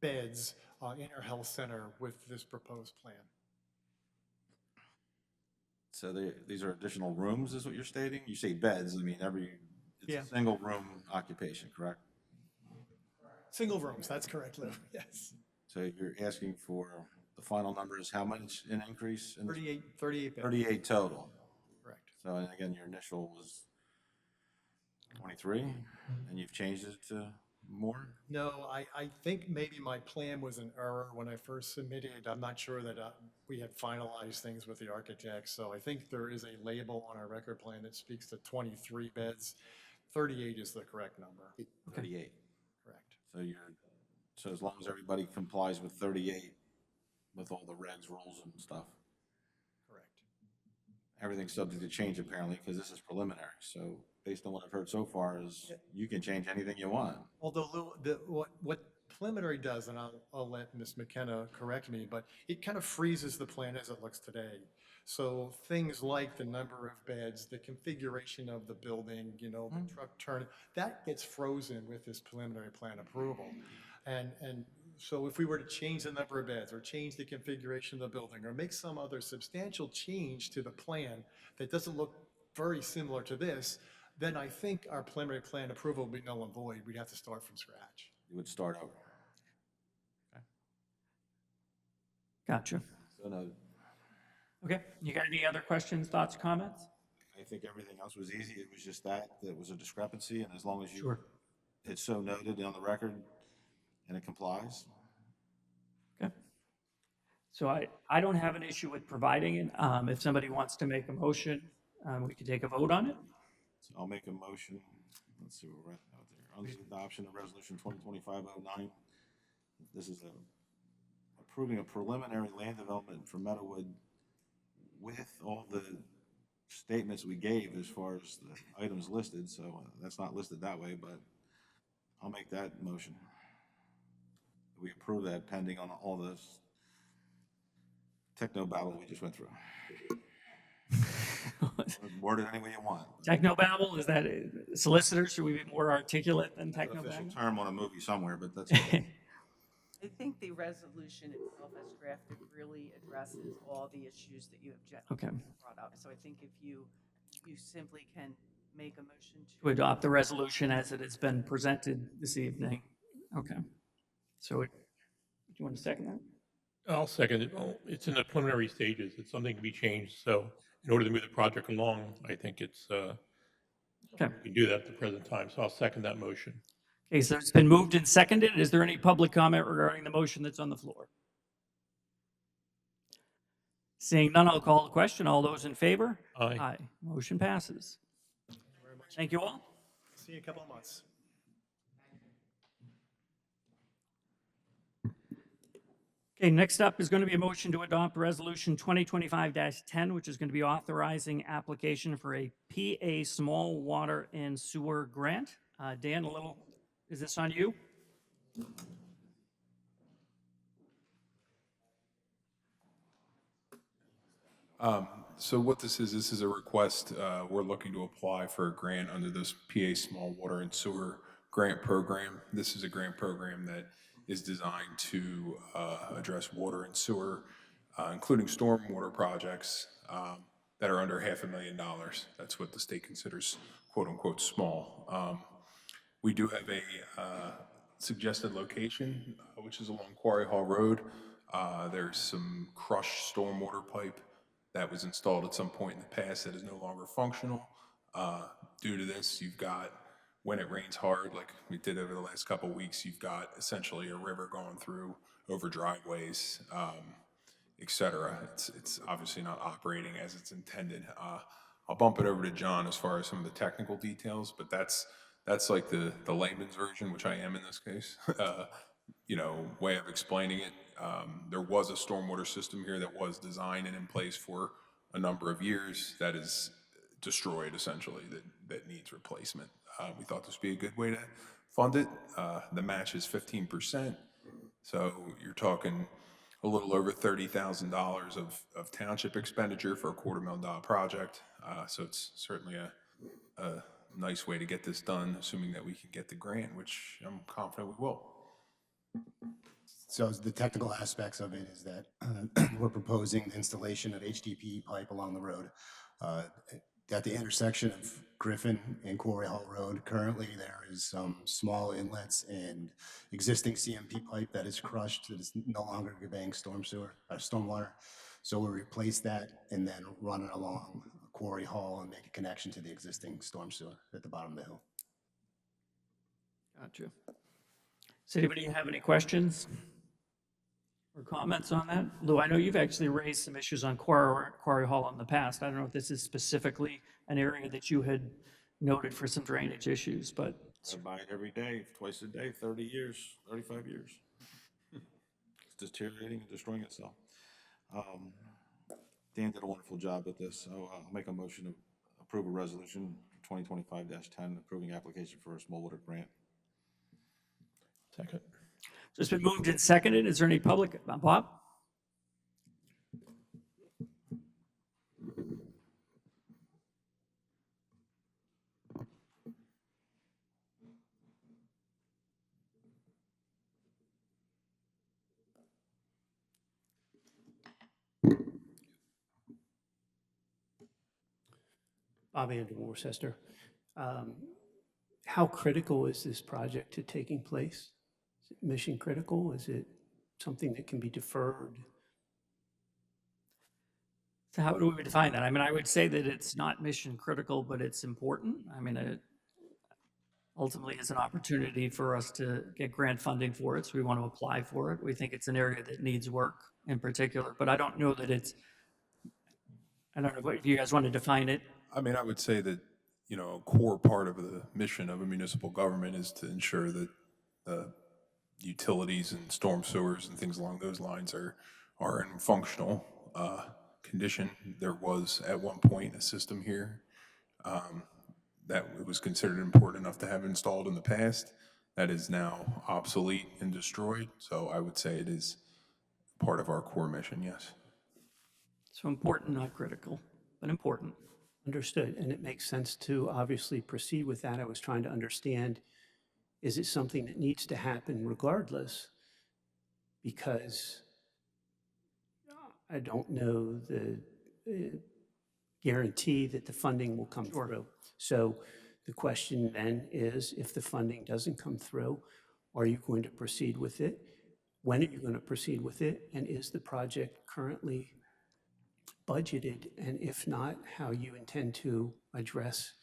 beds in our health center with this proposed plan. So these are additional rooms, is what you're stating? You say beds, I mean, it's Yeah. a single room occupation, correct? Single rooms, that's correct, Lou, yes. So you're asking for, the final number is how much an increase? 38 beds. 38 total. Correct. So, and again, your initial was 23, and you've changed it to more? No, I think maybe my plan was an error when I first submitted. I'm not sure that we had finalized things with the architect. So I think there is a label on our record plan that speaks to 23 beds. 38 is the correct number. 38. Correct. So as long as everybody complies with 38, with all the regs, rules, and stuff, Correct. everything's subject to change apparently, because this is preliminary. So based on what I've heard so far is you can change anything you want. Although, Lou, what preliminary does, and I'll let Ms. McKenna correct me, but it kind of freezes the plan as it looks today. So things like the number of beds, the configuration of the building, the truck turn, that gets frozen with this preliminary plan approval. And so if we were to change the number of beds or change the configuration of the building or make some other substantial change to the plan that doesn't look very similar to this, then I think our preliminary plan approval would be null and void. We'd have to start from scratch. You would start over. Gotcha. So no, Okay. You got any other questions, thoughts, comments? I think everything else was easy. It was just that was a discrepancy, and as long as Sure. it's so noted on the record and it complies. Okay. So I don't have an issue with providing it. If somebody wants to make a motion, we can take a vote on it. So I'll make a motion. Let's see what we're at now there. On the adoption of resolution 2025-09. This is approving a preliminary land development for Meadowood with all the statements we gave as far as the items listed. So that's not listed that way, but I'll make that motion. We approve that pending on all this techno battle we just went through. Word it any way you want. Technobabble, is that solicitors? Should we be more articulate than That's an official technobabble? term on a movie somewhere, but that's okay. I think the resolution itself as drafted really addresses all the issues that you have Okay. brought up. So I think if you simply can make a motion To adopt the resolution as it has been presented this evening. Okay. So do you want to second that? I'll second it. Well, it's in the preliminary stages. It's something to be changed. So in order to move the project along, I think Okay. we can do that at the present time. So I'll second that motion. Okay, so it's been moved and seconded. Is there any public comment regarding the motion that's on the floor? Seeing none, I'll call the question. All those in favor? Aye. Aye. Motion passes. Thank you all. See you in a couple of months. Okay, next up is going to be a motion to adopt Resolution 2025-10, which is going to be authorizing application for a PA Small Water and Sewer Grant. Dan, is this on you? So what this is a request, we're looking to apply for a grant under this PA Small Water and Sewer Grant Program. This is a grant program that is designed to address water and sewer, including stormwater projects that are under $500,000. That's what the state considers quote-unquote small. We do have a suggested location, which is along Quarry Hall Road. There's some crushed stormwater pipe that was installed at some point in the past that is no longer functional. Due to this, you've got, when it rains hard, like we did over the last couple weeks, you've got essentially a river going through over driveways, et cetera. It's obviously not operating as it's intended. I'll bump it over to John as far as some of the technical details, but that's like the layman's version, which I am in this case. Way of explaining it. There was a stormwater system here that was designed and in place for a number of years that is destroyed essentially, that needs replacement. We thought this would be a good way to fund it. The match is 15%, so you're talking a little over $30,000 of township expenditure for a $250,000 project. So it's certainly a nice way to get this done, assuming that we can get the grant, which I'm confident we will. So the technical aspects of it is that we're proposing the installation of HDPE pipe along the road. At the intersection of Griffin and Quarry Hall Road, currently there is some small inlets and existing CMP pipe that is crushed, that is no longer conveying stormwater. So we'll replace that and then run it along Quarry Hall and make a connection to the existing storm sewer at the bottom of the hill. Gotcha. Does anybody have any questions or comments on that? Lou, I know you've actually raised some issues on Quarry Hall in the past. I don't know if this is specifically an area that you had noted for some drainage issues, but. I buy it every day, twice a day, 30 years, 35 years. It's deteriorating and destroying itself. Dan did a wonderful job with this, so I'll make a motion to approve a resolution 2025-10 approving application for a small water grant. Second. So it's been moved and seconded. Is there any public, Bob? Bob Andrew, Worcester. How critical is this project to taking place? Is it mission critical? Is it something that can be deferred? So how do we define that? I mean, I would say that it's not mission critical, but it's important. I mean, it ultimately is an opportunity for us to get grant funding for it, so we want to apply for it. We think it's an area that needs work in particular, but I don't know that it's, I don't know if you guys want to define it. I mean, I would say that, a core part of the mission of a municipal government is to ensure that the utilities and storm sewers and things along those lines are in functional condition. There was at one point a system here that it was considered important enough to have installed in the past that is now obsolete and destroyed. So I would say it is part of our core mission, yes. So important, not critical, but important. Understood, and it makes sense to obviously proceed with that. I was trying to understand, is it something that needs to happen regardless? Because I don't know the guarantee that the funding will come through. So the question then is, if the funding doesn't come through, are you going to proceed with it? When are you going to proceed with it? And is the project currently budgeted? And if not, how you intend to address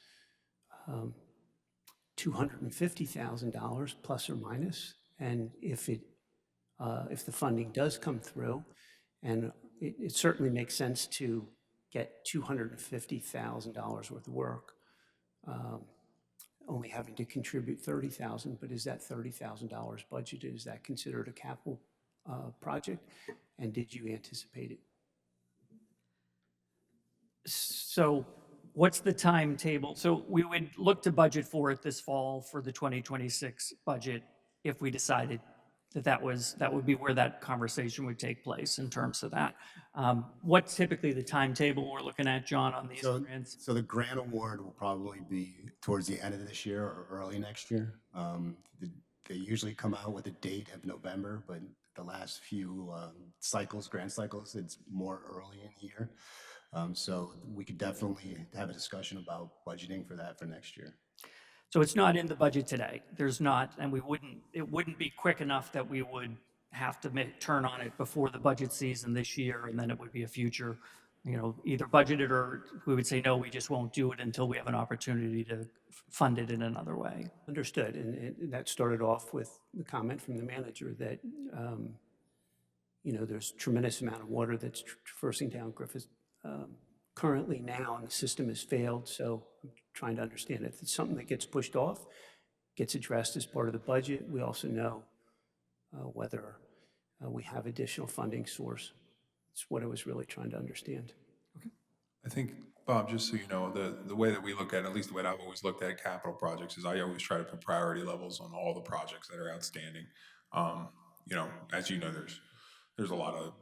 $250,000 plus or minus? And if the funding does come through, and it certainly makes sense to get $250,000 worth of work, only having to contribute 30,000, but is that $30,000 budgeted? Is that considered a capital project? And did you anticipate it? So what's the timetable? So we would look to budget for it this fall for the 2026 budget if we decided that would be where that conversation would take place in terms of that. What's typically the timetable we're looking at, John, on these grants? So the grant award will probably be towards the end of this year or early next year. They usually come out with a date of November, but the last few grant cycles, it's more early in the year. So we could definitely have a discussion about budgeting for that for next year. So it's not in the budget today. There's not, and it wouldn't be quick enough that we would have to turn on it before the budget season this year, and then it would be a future, either budgeted or we would say, no, we just won't do it until we have an opportunity to fund it in another way. Understood, and that started off with the comment from the manager that, there's tremendous amount of water that's traversing down Griffith currently now, and the system has failed, so I'm trying to understand if it's something that gets pushed off, gets addressed as part of the budget. We also know whether we have additional funding source. It's what I was really trying to understand. I think, Bob, just so you know, the way that we look at least the way I've always looked at capital projects is I always try to put priority levels on all the projects that are outstanding. As you know, there's a lot of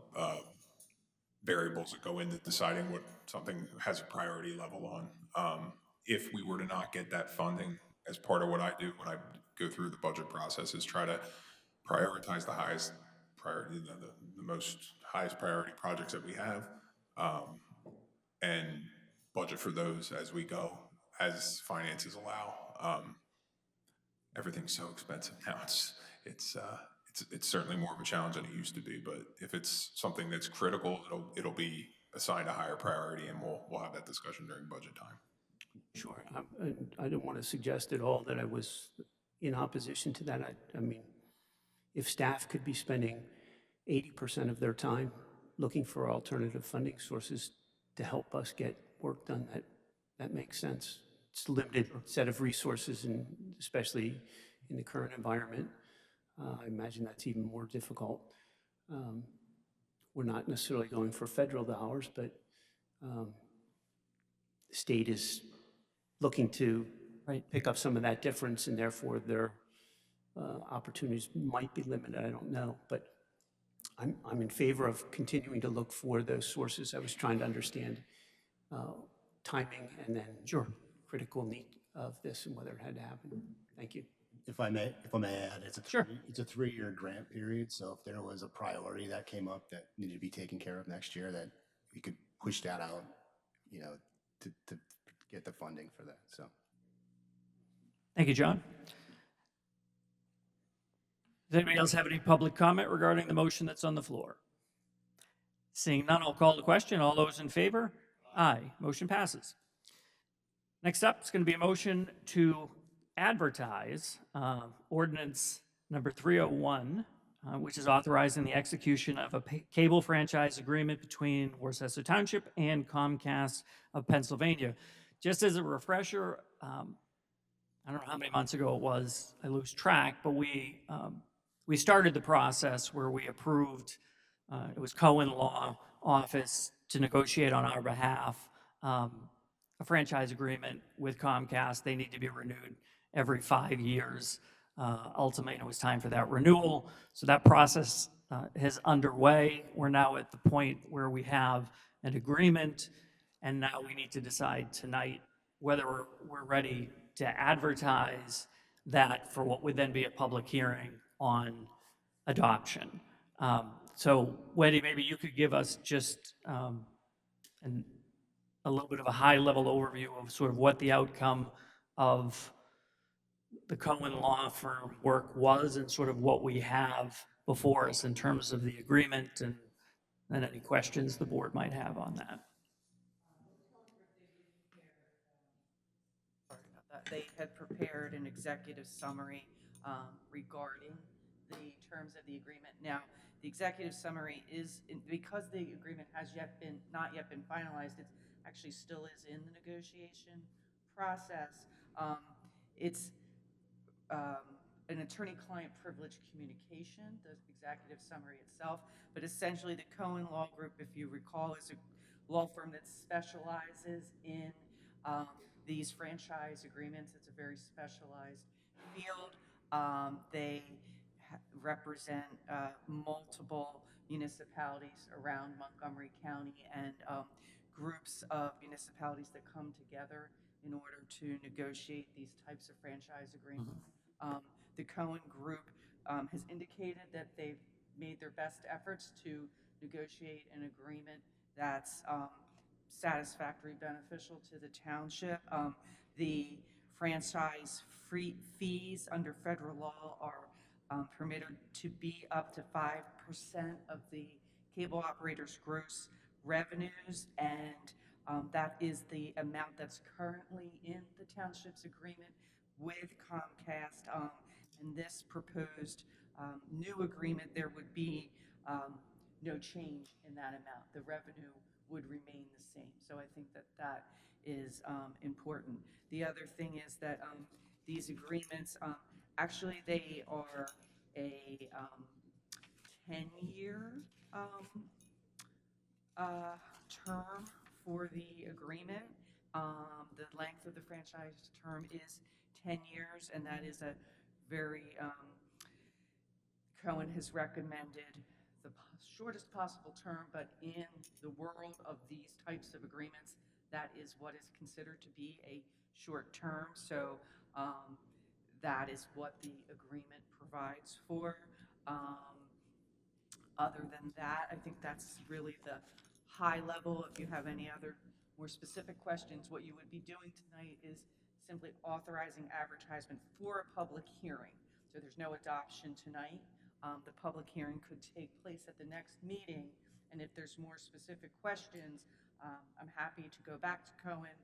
variables that go into deciding what something has a priority level on. If we were to not get that funding, as part of what I do when I go through the budget process, is try to prioritize the highest priority, the most highest priority projects that we have, and budget for those as we go, as finances allow. Everything's so expensive now. It's certainly more of a challenge than it used to be. But if it's something that's critical, it'll be assigned a higher priority, and we'll have that discussion during budget time. Sure. I don't want to suggest at all that I was in opposition to that. I mean, if staff could be spending 80% of their time looking for alternative funding sources to help us get work done, that makes sense. It's a limited set of resources, and especially in the current environment, I imagine that's even more difficult. We're not necessarily going for federal dollars, but the state is looking to pick up some of that difference, and therefore their opportunities might be limited. I don't know, but I'm in favor of continuing to look for those sources. I was trying to understand timing and then critical need of this and whether it had to happen. Thank you. If I may add, it's a 3-year grant period. So if there was a priority that came up that needed to be taken care of next year, that we could push that out, to get the funding for that. So. Thank you, John. Does anybody else have any public comment regarding the motion that's on the floor? Seeing none, I'll call the question. All those in favor? Aye. Motion passes. Next up, it's going to be a motion to advertise ordinance number 301, which is authorizing the execution of a cable franchise agreement between Worcester Township and Comcast of Pennsylvania. Just as a refresher, I don't know how many months ago it was, I lose track, but we started the process where we approved, it was Cohen Law Office to negotiate on our behalf a franchise agreement with Comcast. They need to be renewed every 5 years. Ultimately, it was time for that renewal. So that process is underway. We're now at the point where we have an agreement. And now we need to decide tonight whether we're ready to advertise that for what would then be a public hearing on adoption. So Wendy, maybe you could give us just an, a little bit of a high-level overview of sort of what the outcome of the Cohen Law Firm work was and sort of what we have before us in terms of the agreement and any questions the board might have on that. Sorry about that. They had prepared an executive summary regarding the terms of the agreement. Now, the executive summary is, because the agreement has not yet been finalized, it actually still is in the negotiation process. It's an attorney-client privilege communication, the executive summary itself, but essentially the Cohen Law Group, if you recall, is a law firm that specializes in these franchise agreements. It's a very specialized field. They represent multiple municipalities around Montgomery County and groups of municipalities that come together in order to negotiate these types of franchise agreements. The Cohen Group has indicated that they've made their best efforts to negotiate an agreement that's satisfactory, beneficial to the township. The franchise fees under federal law are permitted to be up to 5% of the cable operator's gross revenues, and that is the amount that's currently in the township's agreement with Comcast. In this proposed new agreement, there would be no change in that amount. The revenue would remain the same. So I think that that is important. The other thing is that these agreements, actually, they are a 10-year term for the agreement. The length of the franchise term is 10 years, and that is a very, Cohen has recommended the shortest possible term, but in the world of these types of agreements, that is what is considered to be a short term. So that is what the agreement provides for. Other than that, I think that's really the high level. If you have any other more specific questions, what you would be doing tonight is simply authorizing advertisement for a public hearing. So there's no adoption tonight. The public hearing could take place at the next meeting, and if there's more specific questions, I'm happy to go back to Cohen,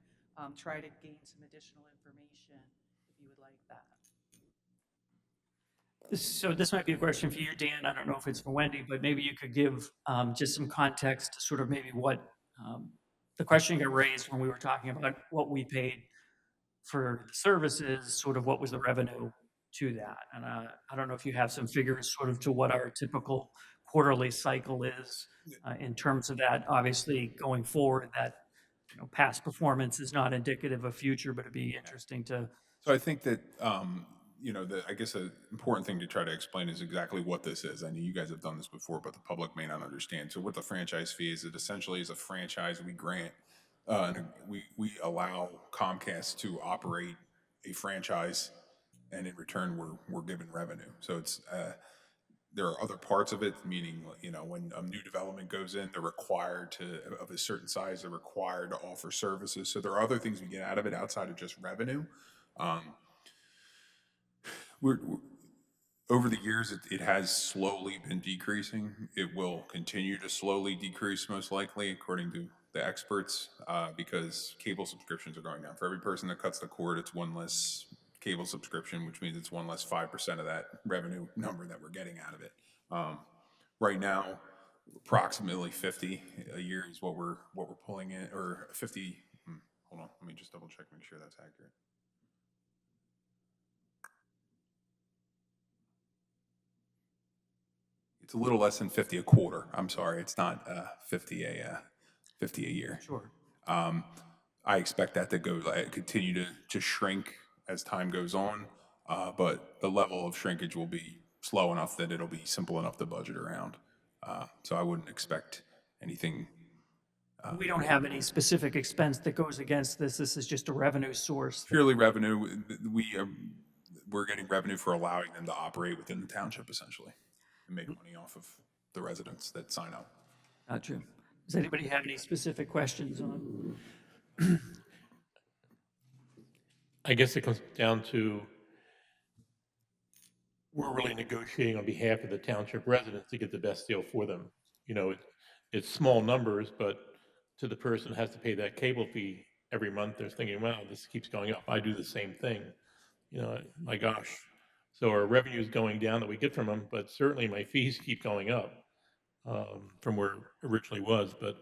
try to gain some additional information if you would like that. So this might be a question for you, Dan. I don't know if it's for Wendy, but maybe you could give just some context to sort of maybe what the question got raised when we were talking about what we paid for the services, sort of what was the revenue to that. And I don't know if you have some figures sort of to what our typical quarterly cycle is in terms of that. Obviously, going forward, that past performance is not indicative of future, but it'd be interesting to. So I think that, I guess an important thing to try to explain is exactly what this is. I know you guys have done this before, but the public may not understand. So what the franchise fee is, it essentially is a franchise we grant. And we allow Comcast to operate a franchise, and in return, we're given revenue. So it's there are other parts of it, meaning when a new development goes in, they're required to of a certain size, they're required to offer services. So there are other things we get out of it outside of just revenue. We're over the years, it has slowly been decreasing. It will continue to slowly decrease, most likely, according to the experts, because cable subscriptions are going down. For every person that cuts the cord, it's one less cable subscription, which means it's 5% of that revenue number that we're getting out of it. Right now, approximately 50 a year is what we're pulling in, or 50. Hold on, let me just double check, make sure that's accurate. It's a little less than 50 a quarter. I'm sorry, it's not 50 a year. Sure. I expect that to continue to shrink as time goes on, but the level of shrinkage will be slow enough that it'll be simple enough to budget around. So I wouldn't expect anything We don't have any specific expense that goes against this. This is just a revenue source. Purely revenue, we're getting revenue for allowing them to operate within the township essentially and make money off of the residents that sign up. Gotcha. Does anybody have any specific questions on? I guess it comes down to, we're really negotiating on behalf of the township residents to get the best deal for them. You know, it's small numbers, but to the person who has to pay that cable fee every month, they're thinking, wow, this keeps going up. I do the same thing. You know, my gosh. So our revenue is going down that we get from them, but certainly my fees keep going up from where it originally was. But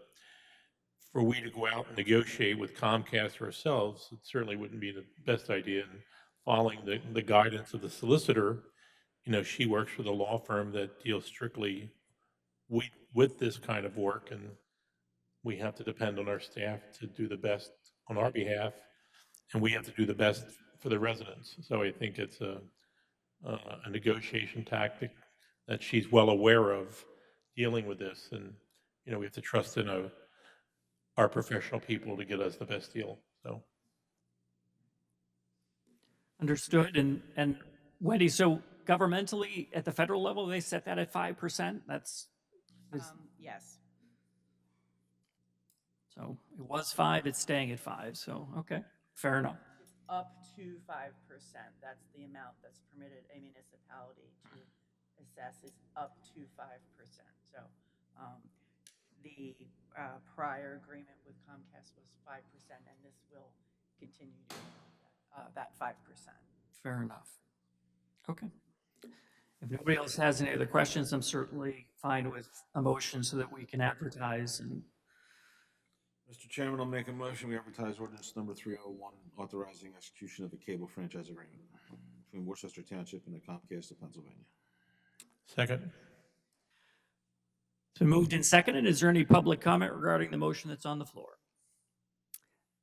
for we to go out and negotiate with Comcast ourselves, it certainly wouldn't be the best idea. And following the guidance of the solicitor, you know, she works for the law firm that deals strictly with this kind of work, and we have to depend on our staff to do the best on our behalf, and we have to do the best for the residents. So I think it's a negotiation tactic that she's well aware of dealing with this, and you know, we have to trust in our professional people to get us the best deal. So Understood. And Wendy, so governmentally at the federal level, they set that at 5%. That's Yes. so it was 5. It's staying at 5. So okay, fair enough. It's up to 5%. That's the amount that's permitted a municipality to assess is up to 5%. So the prior agreement with Comcast was 5%, and this will continue to that 5%. Fair enough. Okay. If nobody else has any other questions, I'm certainly fine with a motion so that we can advertise and. Mr. Chairman, I'll make a motion, we advertise ordinance number 301, authorizing execution of a cable franchise agreement between Worcester Township and the Comcast of Pennsylvania. second. It's been moved and seconded. Is there any public comment regarding the motion that's on the floor?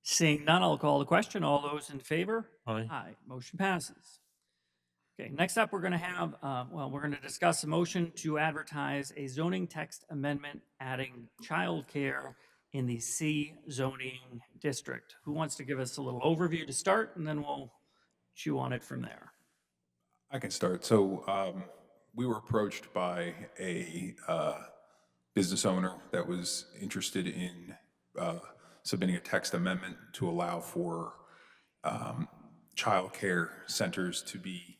Seeing none, I'll call the question. All those in favor? Aye. Aye. Motion passes. Okay, next up, we're going to have, we're going to discuss a motion to advertise a zoning text amendment adding childcare in the C zoning district. Who wants to give us a little overview to start, and then we'll chew on it from there. I can start. So we were approached by a business owner that was interested in submitting a text amendment to allow for childcare centers to be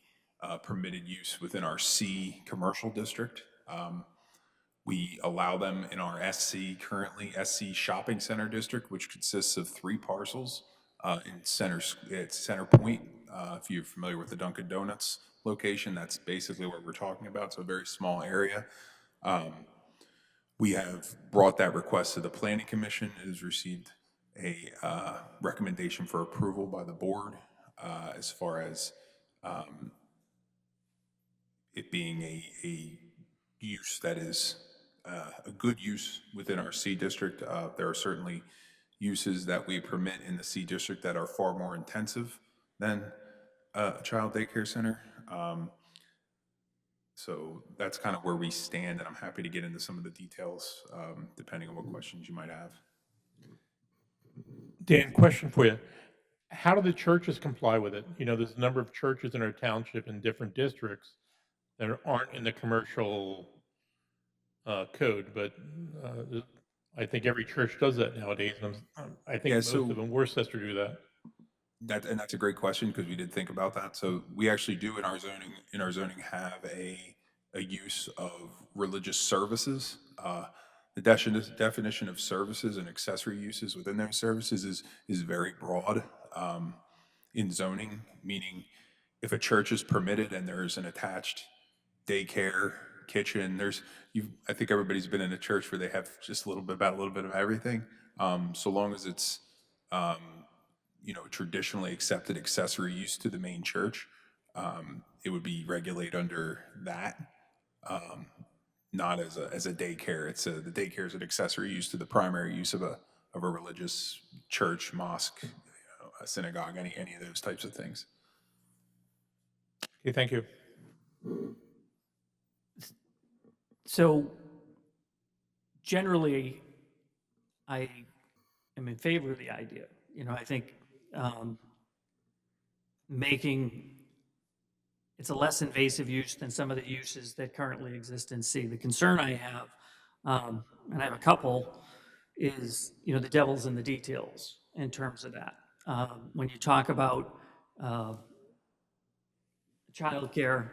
permitted use within our C commercial district. We allow them in our SC currently, SC Shopping Center District, which consists of 3 parcels in Center Point. If you're familiar with the Dunkin' Donuts location, that's basically what we're talking about. So a very small area. We have brought that request to the Planning Commission. It has received a recommendation for approval by the board as far as it being a use that is a good use within our C district. There are certainly uses that we permit in the C district that are far more intensive than a child daycare center. So that's kind of where we stand, and I'm happy to get into some of the details depending on what questions you might have. Dan, question for you. How do the churches comply with it? You know, there's a number of churches in our township in different districts that aren't in the commercial code, but I think every church does that nowadays. And I think most of them, Worcester, do that. That's a great question because we did think about that. So we actually do in our zoning have a use of religious services. The definition of services and accessory uses within those services is very broad in zoning, meaning if a church is permitted and there's an attached daycare, kitchen, I think everybody's been in a church where they have just a little bit of everything. So long as it's traditionally accepted accessory use to the main church, it would be regulated under that, not as a daycare. The daycare is an accessory use to the primary use of a religious church, mosque, a synagogue, any of those types of things. Okay, thank you. So generally, I am in favor of the idea. I think making it's a less invasive use than some of the uses that currently exist in C. The concern I have, and I have a couple, is the devil's in the details in terms of that. When you talk about childcare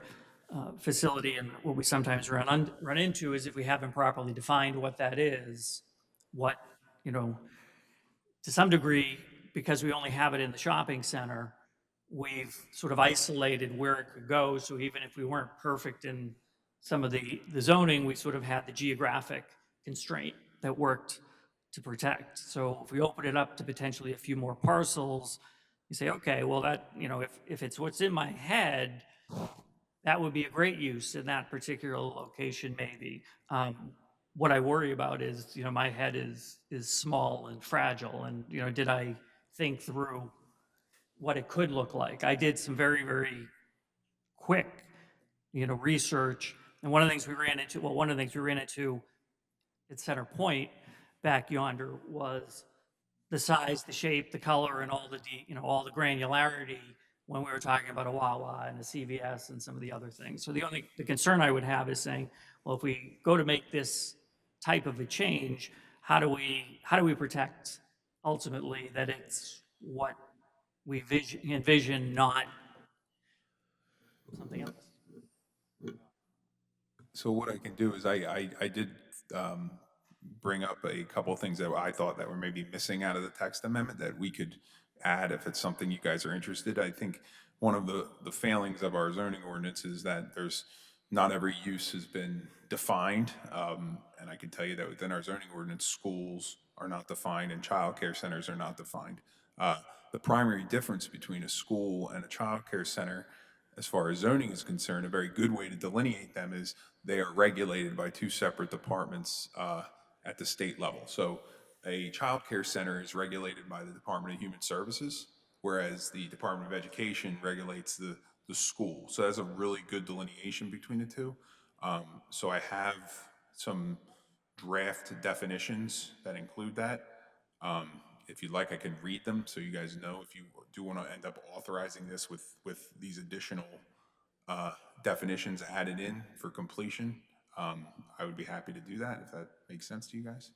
facility, and what we sometimes run into is if we haven't properly defined what that is, what you know, to some degree, because we only have it in the shopping center, we've sort of isolated where it could go. So even if we weren't perfect in some of the zoning, we sort of had the geographic constraint that worked to protect. So if we open it up to potentially a few more parcels, you say, okay, well, that, if it's what's in my head, that would be a great use in that particular location, maybe. What I worry about is, my head is small and fragile, and, did I think through what it could look like? I did some very, very quick, research, and one of the things we ran into at Center Point back yonder was the size, the shape, the color, and all the granularity when we were talking about a Wawa and a CVS and some of the other things. So the concern I would have is saying, well, if we go to make this type of a change, how do we protect ultimately that it's what we envision, not something else? So what I can do is I did um, bring up a couple of things that I thought that were maybe missing out of the text amendment that we could add if it's something you guys are interested. I think one of the failings of our zoning ordinance is that there's not every use has been defined. And I can tell you that within our zoning ordinance, schools are not defined and childcare centers are not defined. The primary difference between a school and a childcare center, as far as zoning is concerned, a very good way to delineate them is they are regulated by two separate departments at the state level. So a child care center is regulated by the Department of Human Services, whereas the Department of Education regulates the school. So that's a really good delineation between the two. So I have some draft definitions that include that. If you'd like, I can read them so you guys know if you do want to end up authorizing this with these additional definitions added in for completion. I would be happy to do that if that makes sense to you guys.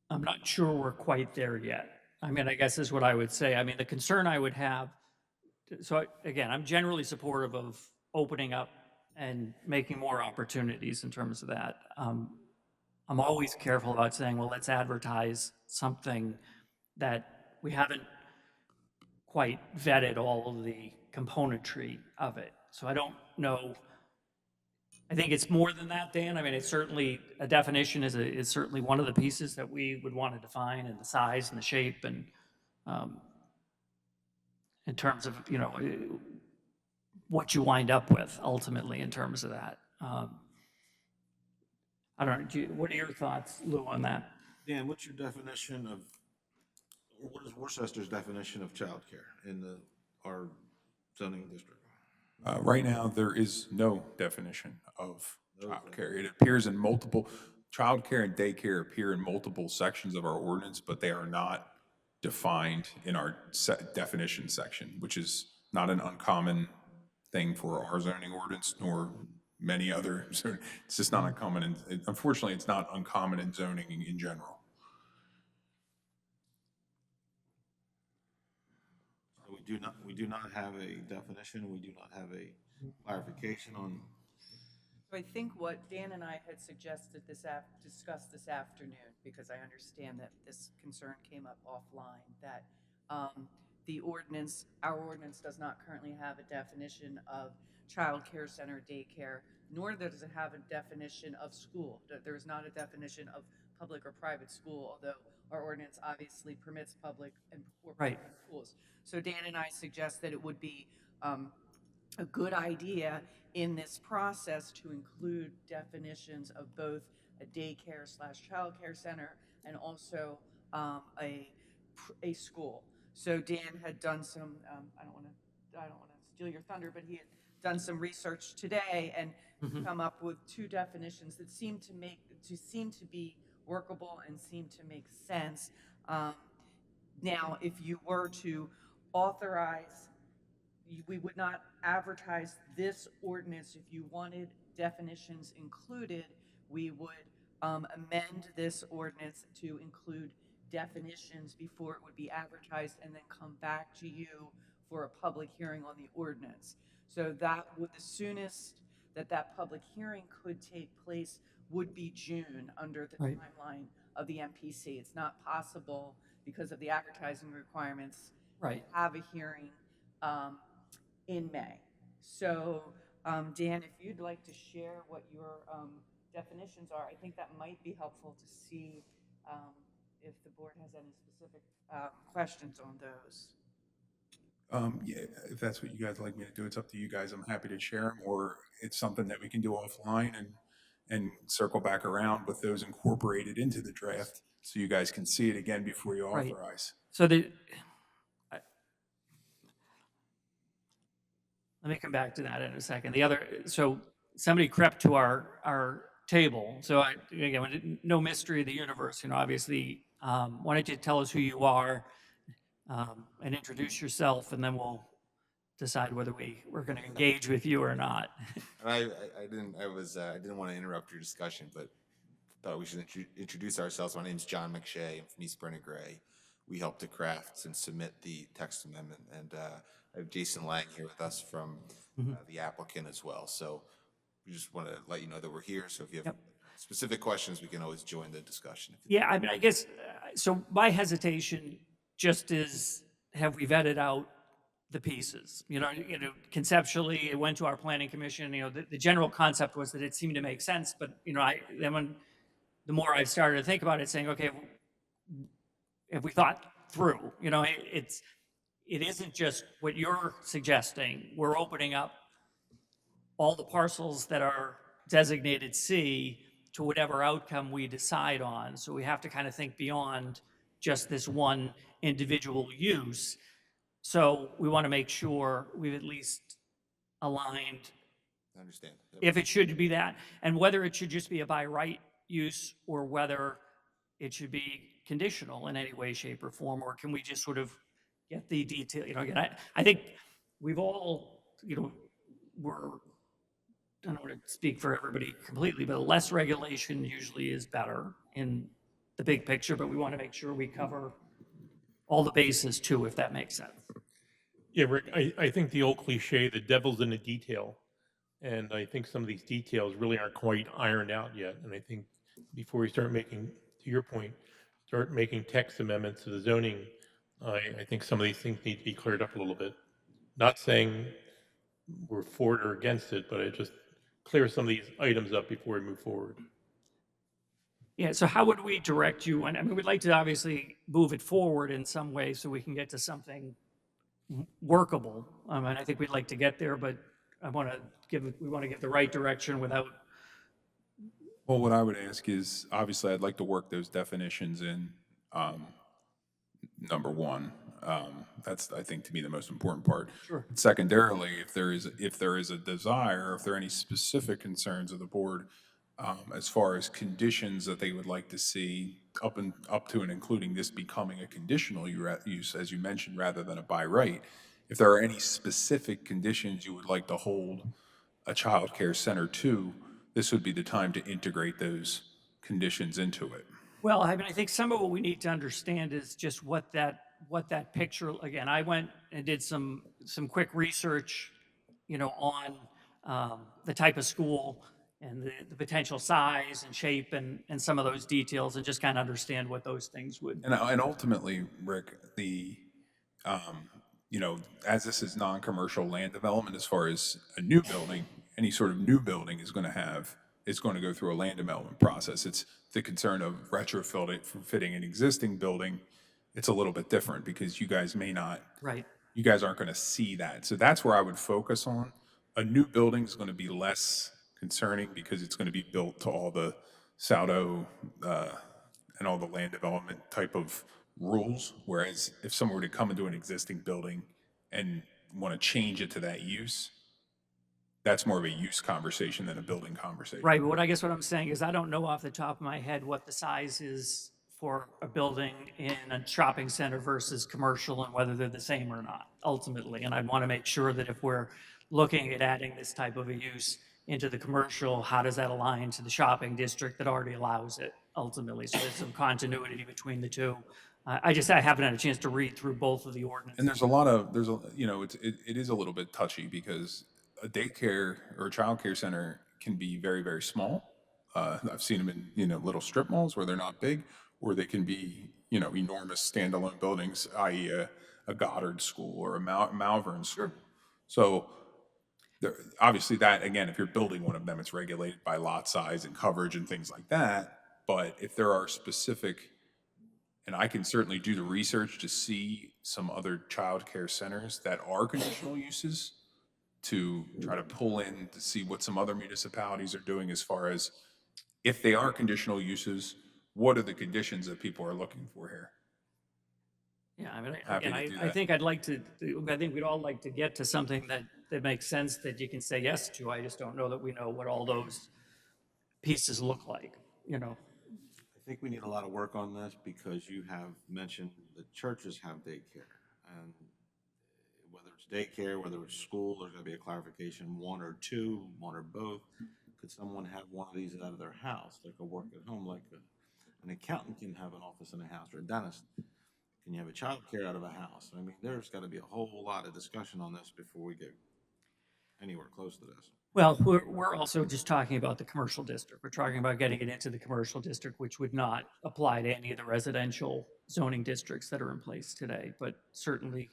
I'm not sure we're quite there yet. I mean, I guess is what I would say. I mean, the concern I would have, again, I'm generally supportive of opening up and making more opportunities in terms of that. I'm always careful about saying, well, let's advertise something that we haven't quite vetted all of the componentry of it. So I don't know. I think it's more than that, Dan. I mean, it's certainly a definition is certainly one of the pieces that we would want to define, and the size and the shape, and um, in terms of what you wind up with ultimately in terms of that. I don't know. What are your thoughts, Lou, on that? Dan, what's your definition of, or what is Worcester's definition of childcare in our zoning district? Right now, there is no definition of childcare. It appears in multiple, childcare and daycare appear in multiple sections of our ordinance, but they are not defined in our definition section, which is not an uncommon thing for our zoning ordinance nor many other. It's just not uncommon. And unfortunately, it's not uncommon in zoning in general. So we do not have a definition, we do not have a clarification on. So I think what Dan and I had suggested discussed this afternoon, because I understand that this concern came up offline, that our ordinance does not currently have a definition of child care center, daycare, nor does it have a definition of school. There is not a definition of public or private school, although our ordinance obviously permits public or Right. private schools. So Dan and I suggest that it would be a good idea in this process to include definitions of both a daycare / childcare center and also a school. So Dan had done some. I don't want to steal your thunder, but he had done some research today and come up with two definitions that seem to be workable and seem to make sense. Now, if you were to authorize, we would not advertise this ordinance. If you wanted definitions included, we would amend this ordinance to include definitions before it would be advertised and then come back to you for a public hearing on the ordinance. So that would, the soonest that that public hearing could take place would be June under the Right. timeline of the MPC. It's not possible because of the advertising requirements Right. have a hearing in May. So, Dan, if you'd like to share what your definitions are, I think that might be helpful to see if the board has any specific questions on those. Yeah, if that's what you guys like me to do, it's up to you guys. I'm happy to share them, or it's something that we can do offline and circle back around with those incorporated into the draft so you guys can see it again before you Right. authorize. So let me come back to that in a second. So somebody crept to our table. So again, no mystery of the universe, obviously. Why don't you tell us who you are and introduce yourself, and then we'll decide whether we're going to engage with you or not. And I didn't want to interrupt your discussion, but thought we should introduce ourselves. My name's John McShay. I'm from East Brennan Gray. We helped to craft and submit the text amendment, and I have Jason Lang here with us from the applicant as well. So we just want to let you know that we're here. So if you have specific questions, we can always join the discussion. Yeah, I mean, I guess, so my hesitation just is, have we vetted out the pieces? Conceptually, it went to our planning commission. The general concept was that it seemed to make sense, but the more I've started to think about it, saying, okay, if we thought through, it isn't just what you're suggesting. We're opening up all the parcels that are designated C to whatever outcome we decide on. So we have to kind of think beyond just this one individual use. So we want to make sure we've at least aligned I understand. Yep. if it should be that, and whether it should just be a by right use or whether it should be conditional in any way, shape, or form, or can we just sort of get the detail? Again, I think we've all, I don't want to speak for everybody completely, but less regulation usually is better in the big picture, but we want to make sure we cover all the bases too, if that makes sense. Yeah, Rick, I think the old cliche, the devil's in the detail. And I think some of these details really aren't quite ironed out yet. And I think before we start making, to your point, start making text amendments to the zoning, I think some of these things need to be cleared up a little bit. Not saying we're for it or against it, but it just clear some of these items up before we move forward. Yeah, so how would we direct you? And I mean, we'd like to obviously move it forward in some way so we can get to something workable. And I think we'd like to get there, but we want to give the right direction without. Well, what I would ask is, obviously, I'd like to work those definitions in, number one. That's, I think, to me, the most important part. Sure. Secondarily, if there is a desire, if there are any specific concerns of the board, as far as conditions that they would like to see up to and including this becoming a conditional use, as you mentioned, rather than a by right, if there are any specific conditions you would like to hold a child care center to, this would be the time to integrate those conditions into it. Well, I mean, I think some of what we need to understand is just what that picture. Again, I went and did some quick research, on the type of school and the potential size and shape and some of those details, and just kind of understand what those things would. And ultimately, Rick, as this is non-commercial land development, as far as a new building, any sort of new building is going to go through a land development process. It's the concern of retrofitting an existing building. It's a little bit different because you guys may not. Right. You guys aren't going to see that. So that's where I would focus on. A new building is going to be less concerning because it's going to be built to all the SAUDO and all the land development type of rules. Whereas if someone were to come into an existing building and want to change it to that use, that's more of a use conversation than a building conversation. Right, but what I'm saying is I don't know off the top of my head what the size is for a building in a shopping center versus commercial and whether they're the same or not, ultimately. And I'd want to make sure that if we're looking at adding this type of a use into the commercial, how does that align to the shopping district that already allows it ultimately? So there's some continuity between the two. I haven't had a chance to read through both of the ordinances. And there's a lot of, it is a little bit touchy because a daycare or a childcare center can be very, very small. I've seen them in, little strip malls where they're not big, or they can be, enormous standalone buildings, i.e. a Goddard school or a Malvern school. So obviously that, again, if you're building one of them, it's regulated by lot size and coverage and things like that. But if there are specific, and I can certainly do the research to see some other childcare centers that are conditional uses to try to pull in to see what some other municipalities are doing as far as if they are conditional uses, what are the conditions that people are looking for here? Yeah, I mean, Happy again, to do I that. think I think we'd all like to get to something that makes sense that you can say yes to. I just don't know that we know what all those pieces look like, you know? I think we need a lot of work on this because you have mentioned the churches have daycare. And whether it's daycare, whether it's school, there's gonna be a clarification, one or two, one or both. Could someone have one of these out of their house? They could work at home like an accountant can have an office in a house, or a dentist. Can you have a childcare out of a house? I mean, there's gotta be a whole lot of discussion on this before we get anywhere close to this. Well, we're also just talking about the commercial district. We're talking about getting it into the commercial district, which would not apply to any of the residential zoning districts that are in place today, but certainly,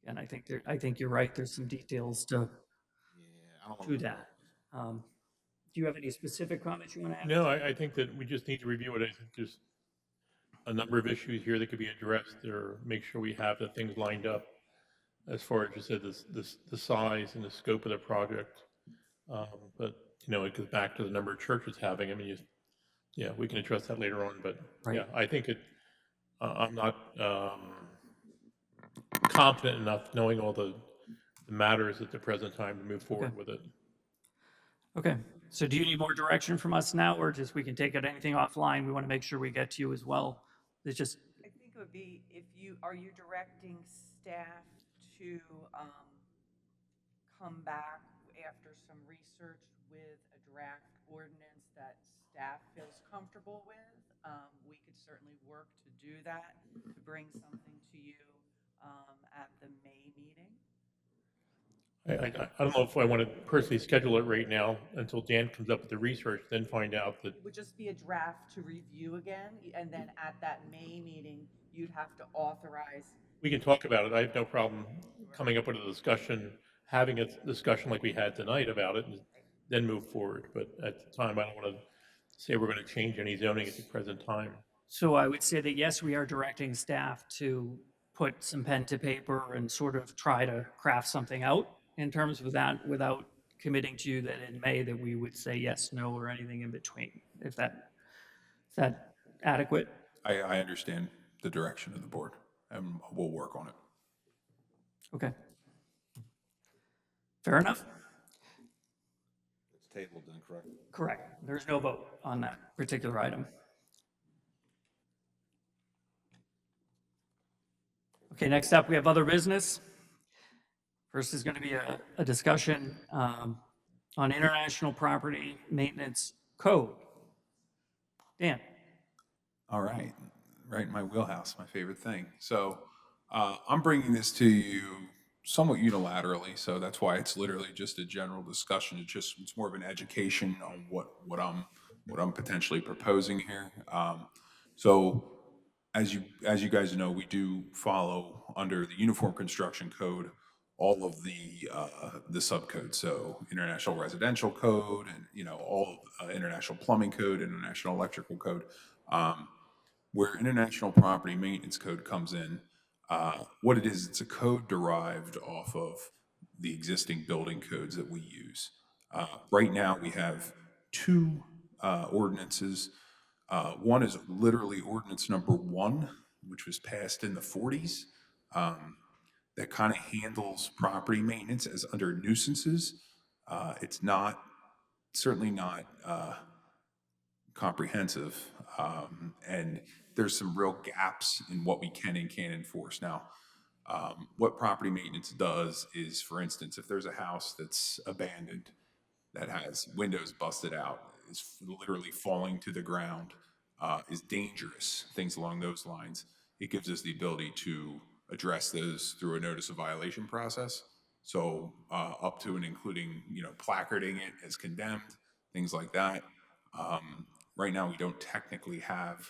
and I think you're right, there's some details Yeah, I don't wanna. to that. Do you have any specific comments you want to add? No, I think that we just need to review it. I think there's a number of issues here that could be addressed or make sure we have the things lined up as far as you said, the size and the scope of the project. But, it goes back to the number of churches having, I mean, yeah, we can address that later on, but Right. yeah, I think I'm not confident enough knowing all the matters at the present time to move forward Okay. with it. Okay, so do you need more direction from us now, or just we can take it anything offline? We want to make sure we get to you as well. It's just, I think it would be are you directing staff to come back after some research with a draft ordinance that staff feels comfortable with? We could certainly work to do that, to bring something to you at the May meeting. I don't know if I want to personally schedule it right now until Dan comes up with the research, then find out that It would just be a draft to review again, and then at that May meeting, you'd have to authorize. we can talk about it. I have no problem coming up with a discussion, having a discussion like we had tonight about it, and then move forward. But at the time, I don't want to say we're going to change any zoning at the present time. so I would say that yes, we are directing staff to put some pen to paper and sort of try to craft something out in terms of that without committing to you that in May that we would say yes, no, or anything in between. Is that adequate? I understand the direction of the board, and we'll work on it. Okay. Fair enough? It's tabled then, correct? Correct. There's no vote on that particular item. Okay, next up, we have other business. First is going to be a discussion on international property maintenance code. Dan? All right, right in my wheelhouse, my favorite thing. So I'm bringing this to you somewhat unilaterally, so that's why it's literally just a general discussion. It's more of an education on what I'm potentially proposing here. So as you guys know, we do follow under the Uniform Construction Code all of the subcodes. So International Residential Code, and all International Plumbing Code, International Electrical Code. Where International Property Maintenance Code comes in, what it is, it's a code derived off of the existing building codes that we use. Right now, we have two ordinances. One is literally ordinance number 1, which was passed in the 40s. that kind of handles property maintenance as under nuisances. It's not, certainly not comprehensive. And there's some real gaps in what we can and can't enforce. Now, what property maintenance does is, for instance, if there's a house that's abandoned, that has windows busted out, is literally falling to the ground, is dangerous, things along those lines, it gives us the ability to address those through a notice of violation process. So up to and including, placarding it as condemned, things like that. Right now, we don't technically have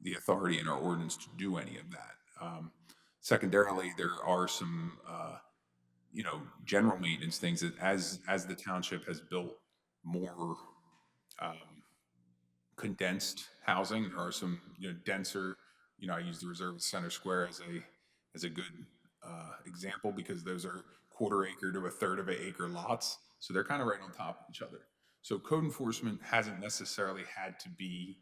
the authority in our ordinance to do any of that. Secondarily, there are some, general maintenance things that as the township has built more condensed housing, there are some, denser, I use the Reserve Center Square as a good example because those are quarter acre to a third of an acre lots. So they're kind of right on top of each other. So code enforcement hasn't necessarily had to be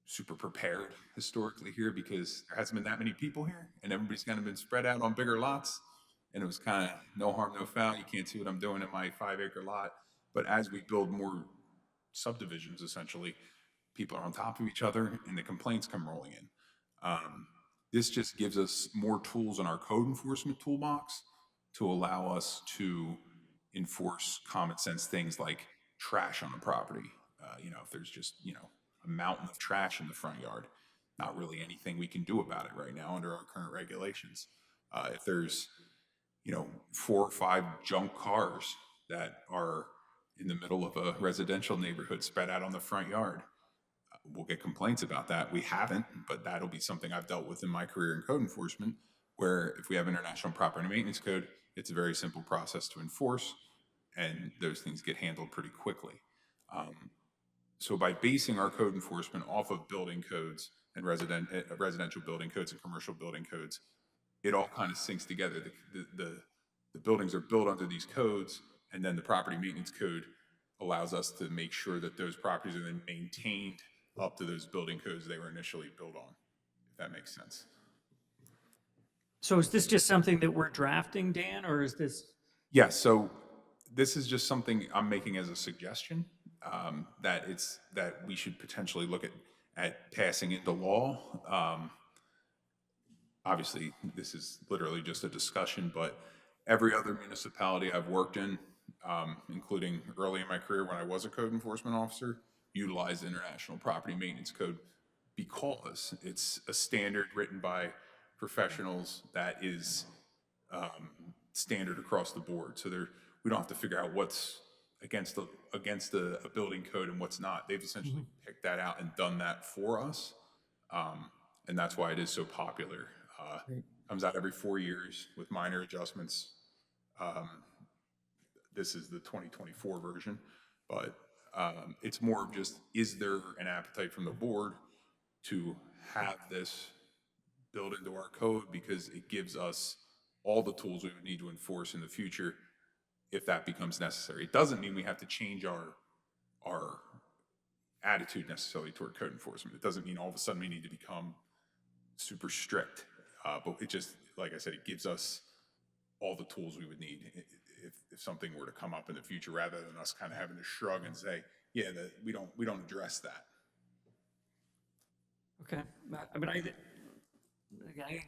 super prepared historically here because there hasn't been that many people here and everybody's kind of been spread out on bigger lots. And it was kind of no harm, no foul. You can't see what I'm doing in my 5 acre lot. But as we build more subdivisions, essentially, people are on top of each other and the complaints come rolling in. This just gives us more tools in our code enforcement toolbox to allow us to enforce common sense things like trash on the property. If there's just, a mountain of trash in the front yard, not really anything we can do about it right now under our current regulations. If there's, 4 or 5 junk cars that are in the middle of a residential neighborhood spread out on the front yard, we'll get complaints about that. We haven't, but that'll be something I've dealt with in my career in code enforcement, where if we have International Property Maintenance Code, it's a very simple process to enforce, and those things get handled pretty quickly. So by basing our code enforcement off of building codes and residential building codes and commercial building codes, it all kind of syncs together. The buildings are built under these codes, and then the property maintenance code allows us to make sure that those properties are then maintained up to those building codes they were initially built on, if that makes sense. So is this just something that we're drafting, Dan, or is this? Yeah, so this is just something I'm making as a suggestion, that we should potentially look at passing into law. Obviously, this is literally just a discussion, but every other municipality I've worked in, including early in my career when I was a code enforcement officer, utilized the International Property Maintenance Code because it's a standard written by professionals that is standard across the board. So we don't have to figure out what's against a building code and what's not. They've essentially picked that out and done that for us, and that's why it is so popular. Comes out every 4 years with minor adjustments. This is the 2024 version, but it's more of just, is there an appetite from the board to have this built into our code, because it gives us all the tools we would need to enforce in the future if that becomes necessary. It doesn't mean we have to change our attitude necessarily toward code enforcement. It doesn't mean all of a sudden we need to become super strict, but it just, like I said, it gives us all the tools we would need if something were to come up in the future, rather than us kind of having to shrug and say, yeah, we don't address that. Okay. I mean, I think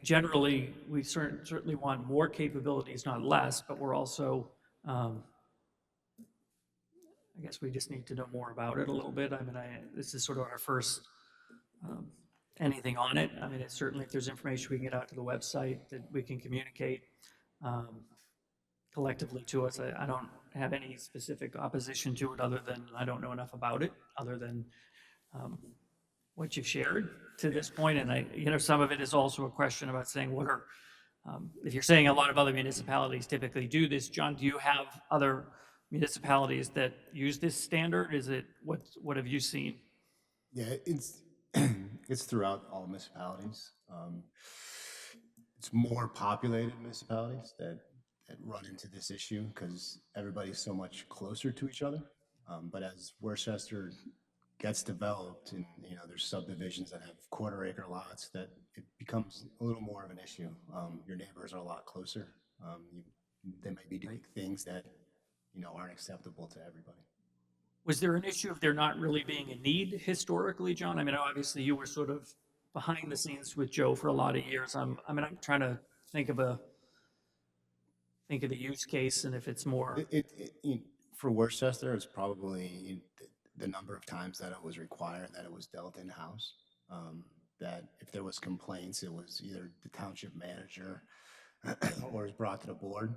generally, we certainly want more capabilities, not less, but we're also, I guess we just need to know more about it a little bit. I mean, this is sort of our first anything on it. I mean, it's certainly, if there's information we can get out to the website that we can communicate collectively to us, I don't have any specific opposition to it, other than I don't know enough about it, other than what you've shared to this point. And some of it is also a question about saying, if you're saying a lot of other municipalities typically do this, John, do you have other municipalities that use this standard? What have you seen? Yeah, it's throughout all municipalities. It's more populated municipalities that run into this issue because everybody's so much closer to each other. But as Worcester gets developed, and there's subdivisions that have quarter acre lots, that it becomes a little more of an issue. Your neighbors are a lot closer. They might be doing things that, aren't acceptable to everybody. Was there an issue of there not really being a need historically, John? I mean, obviously you were sort of behind the scenes with Joe for a lot of years. I'm trying to think of the use case and if it's more. For Worcester, it's probably the number of times that it was required that it was dealt in-house. That if there was complaints, it was either the township manager or is brought to the board.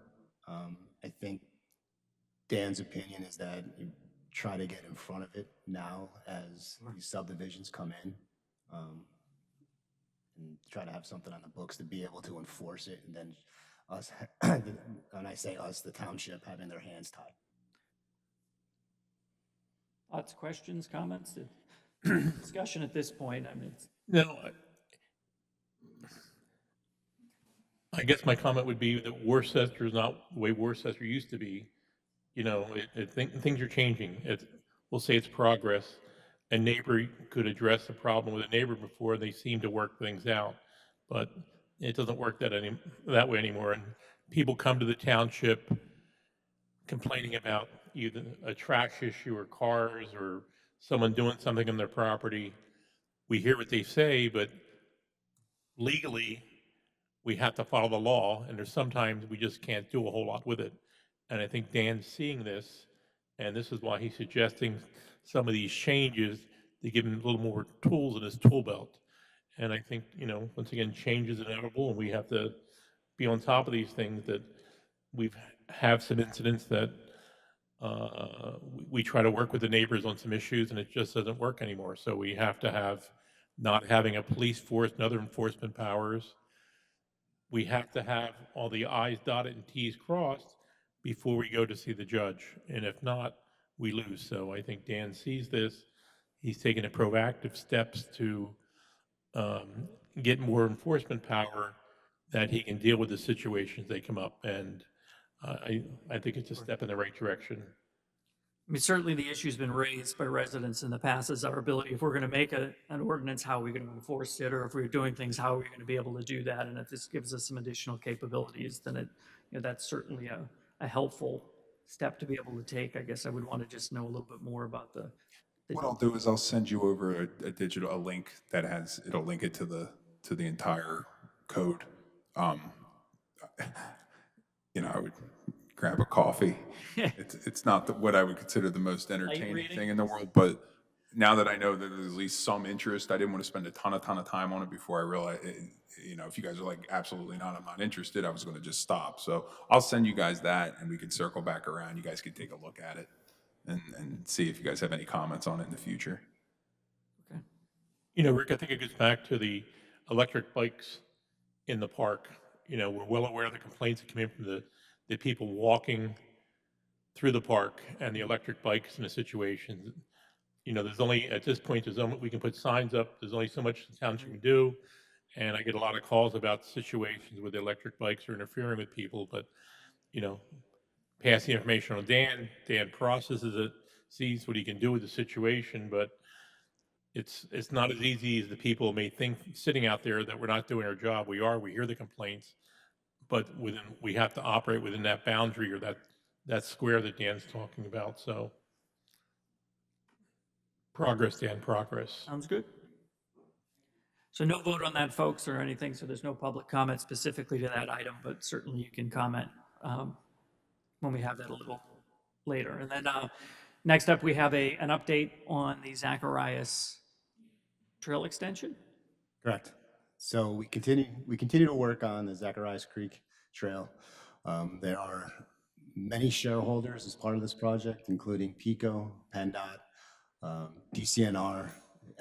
I think Dan's opinion is that you try to get in front of it now as these subdivisions come in. And try to have something on the books to be able to enforce it, and then us, when I say us, the township having their hands tied. Thoughts, questions, comments, discussion at this point? I mean, No, I guess my comment would be that Worcester is not the way Worcester used to be. Things are changing. We'll say it's progress. A neighbor could address a problem with a neighbor before, they seem to work things out. But it doesn't work that way anymore. And people come to the township complaining about either a trash issue or cars or someone doing something on their property. We hear what they say, but legally, we have to follow the law, and there's sometimes we just can't do a whole lot with it. And I think Dan's seeing this, and this is why he's suggesting some of these changes to give him a little more tools in his tool belt. And I think, once again, change is inevitable, and we have to be on top of these things. That we've have some incidents that we try to work with the neighbors on some issues, and it just doesn't work anymore. So we have to have not having a police force and other enforcement powers. We have to have all the I's dotted and T's crossed before we go to see the judge. And if not, we lose. So I think Dan sees this. He's taking the proactive steps to get more enforcement power that he can deal with the situations that come up. And I think it's a step in the right direction. I mean, certainly the issue's been raised by residents in the past is our ability, if we're going to make an ordinance, how are we going to enforce it? Or if we're doing things, how are we going to be able to do that? And if this gives us some additional capabilities, then that's certainly a helpful step to be able to take. I guess I would want to just know a little bit more about the What I'll do is I'll send you over a link that it'll link it to the entire code. I would grab a coffee. It's not what I would consider the most entertaining reading. thing in the world, but now that I know that there's at least some interest, I didn't want to spend a ton of time on it before I realized, if you guys are like, absolutely not, I'm not interested, I was going to just stop. So I'll send you guys that, and we can circle back around. You guys can take a look at it and see if you guys have any comments on it in the future. Rick, I think it gets back to the electric bikes in the park. We're well aware of the complaints that come in from the people walking through the park and the electric bikes in the situations. There's only, at this point, we can put signs up, there's only so much the township can do. And I get a lot of calls about situations where the electric bikes are interfering with people, but, pass the information on Dan. Dan processes it, sees what he can do with the situation, but it's not as easy as the people may think sitting out there that we're not doing our job. We hear the complaints, but we have to operate within that boundary or that square that Dan's talking about. So progress, Dan, progress. Sounds good. So no vote on that, folks, or anything. So there's no public comment specifically to that item, but certainly you can comment when we have that a little later. And then next up, we have an update on the Zacharias Trail extension. Correct. So we continue to work on the Zacharias Creek Trail. There are many shareholders as part of this project, including PICO, PennDOT, DCNR,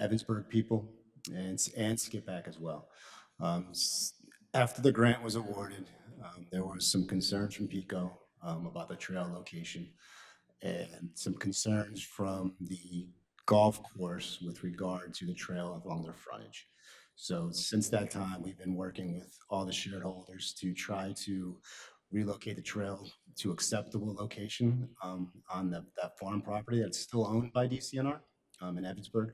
Evansburg people, and Skipback as well. After the grant was awarded, there was some concerns from PICO about the trail location and some concerns from the golf course with regard to the trail along their frontage. So since that time, we've been working with all the shareholders to try to relocate the trail to acceptable location on that farm property that's still owned by DCNR in Evansburg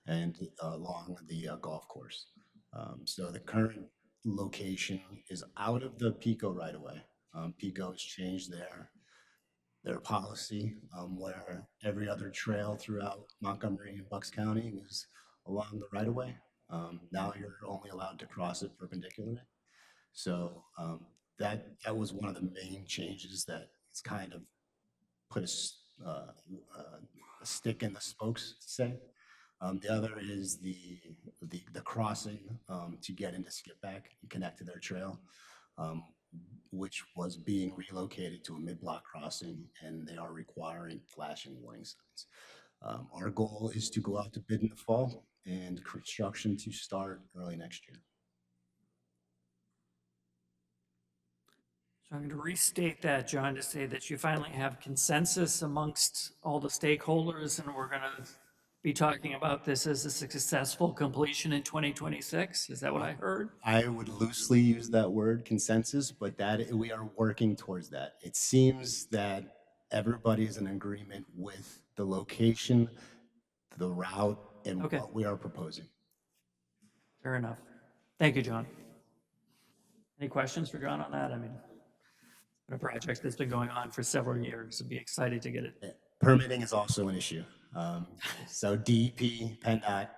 and along the golf course. So the current location is out of the Pico right away. Pico has changed their policy, where every other trail throughout Montgomery and Bucks County was along the right of way. Now you're only allowed to cross it perpendicularly. So that was one of the main changes that it's kind of put a stick in the spokes, to say. The other is the crossing to get into Skipback and connect to their trail, um, which was being relocated to a mid-block crossing, and they are requiring flashing warning signs. Our goal is to go out to bid in the fall and construction to start early next year. So I'm going to restate that, John, to say that you finally have consensus amongst all the stakeholders, and we're going to be talking about this as a successful completion in 2026. Is that what I heard? I would loosely use that word consensus, but that we are working towards that. It seems that everybody's in agreement with the location, the route, and Okay. what we are proposing. Fair enough. Thank you, John. Any questions for John on that? I mean, it's been a project that's been going on for several years. I'd be excited to get it. Permitting is also an issue. So DEP, PennDOT,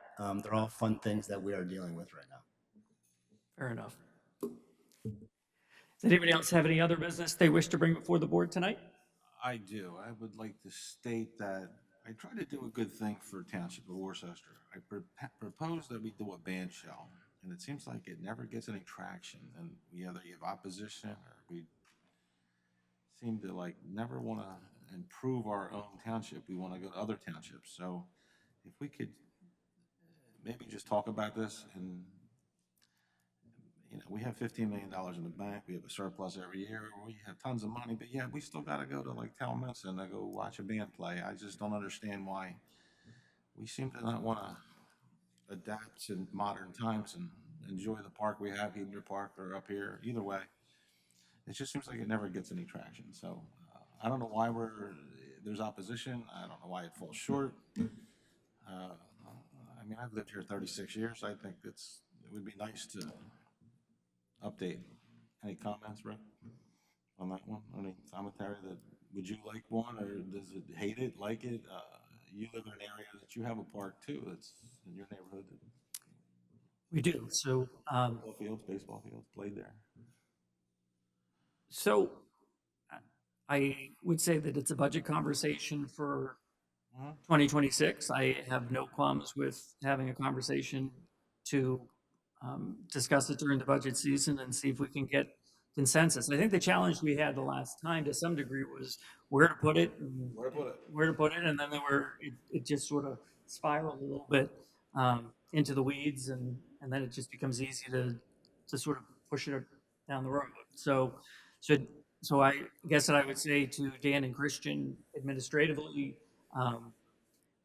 they're all fun things that we are dealing with right now. Fair enough. Does anybody else have any other business they wish to bring before the board tonight? I do. I would like to state that I try to do a good thing for Township of Worcester. I propose that we do a band shell, and it seems like it never gets any traction, and we either give opposition or we seem to like never want to improve our own township. We want to go to other townships. So if we could maybe just talk about this, and we have $15 million in the bank. We have a surplus every year. We have tons of money, but yeah, we still got to go to like Taliesin to go watch a band play. I just don't understand why we seem to not want to adapt to modern times and enjoy the park we have, Hebner Park or up here. Either way, it just seems like it never gets any traction. So I don't know why there's opposition. I don't know why it falls short. I mean, I've lived here 36 years. I think it would be nice to update. Any comments, Rick, on that one? Any commentary would you like one, or does it hate it, like it? You live in an area that you have a park too, that's in your neighborhood. We do. So, Football fields, baseball fields, played there. so I would say that it's a budget conversation for 2026. I have no qualms with having a conversation to discuss it during the budget season and see if we can get consensus. I think the challenge we had the last time to some degree was where to put it, and then it just sort of spiraled a little bit into the weeds, and then it just becomes easy to sort of push it down the road. So, so I guess that I would say to Dan and Christian administratively,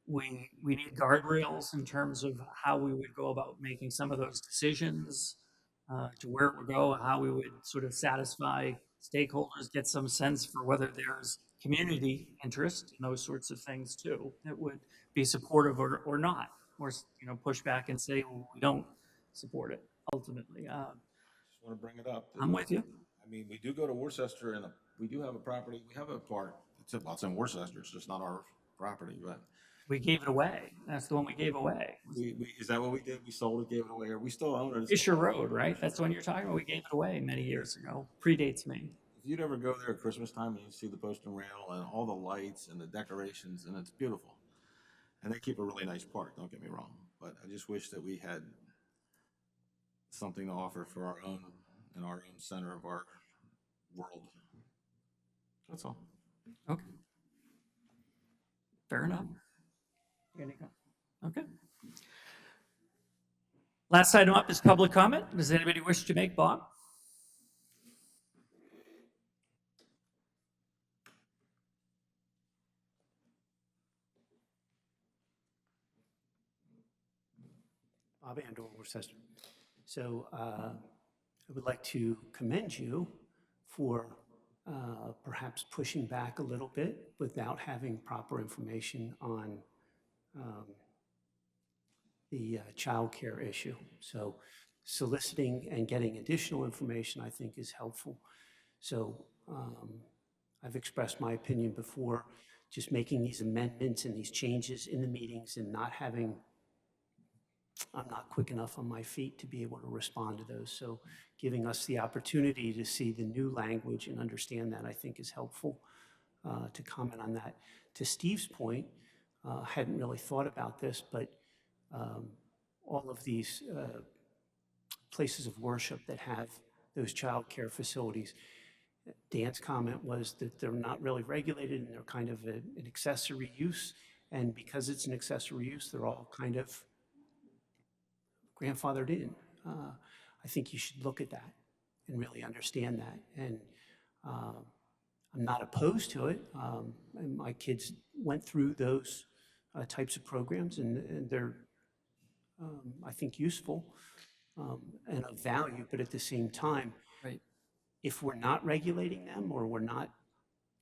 we need guardrails in terms of how we would go about making some of those decisions, to where it would go, how we would sort of satisfy stakeholders, get some sense for whether there's community interest in those sorts of things too, that would be supportive or not, or push back and say, well, we don't support it ultimately. Just want to bring it up. I'm with you. I mean, we do go to Worcester, and we do have a property. We have a park. It's in Worcester. It's just not our property, but We gave it away. That's the one we gave away. is that what we did? We sold it, gave it away, or we still own it? Fisher Road, right? That's the one you're talking about. We gave it away many years ago. Predates me. If you'd ever go there at Christmas time and you see the post and rail and all the lights and the decorations, and it's beautiful. And they keep a really nice park, don't get me wrong. But I just wish that we had something to offer for our own, in our own center of our world. That's all. Okay. Fair enough. Okay. Last item up is public comment. Does anybody wish to make, Bob? Bob Andor, Worcester. So I would like to commend you for perhaps pushing back a little bit without having proper information on the child care issue. So soliciting and getting additional information, I think, is helpful. So I've expressed my opinion before, just making these amendments and these changes in the meetings and not having, I'm not quick enough on my feet to be able to respond to those. So giving us the opportunity to see the new language and understand that, I think, is helpful to comment on that. To Steve's point, hadn't really thought about this, but all of these places of worship that have those child care facilities, Dan's comment was that they're not really regulated and they're kind of an accessory use. And because it's an accessory use, they're all kind of grandfathered in. I think you should look at that and really understand that. And I'm not opposed to it. And my kids went through those types of programs, and they're, I think, useful and of value. But at the same time, Right. if we're not regulating them or we're not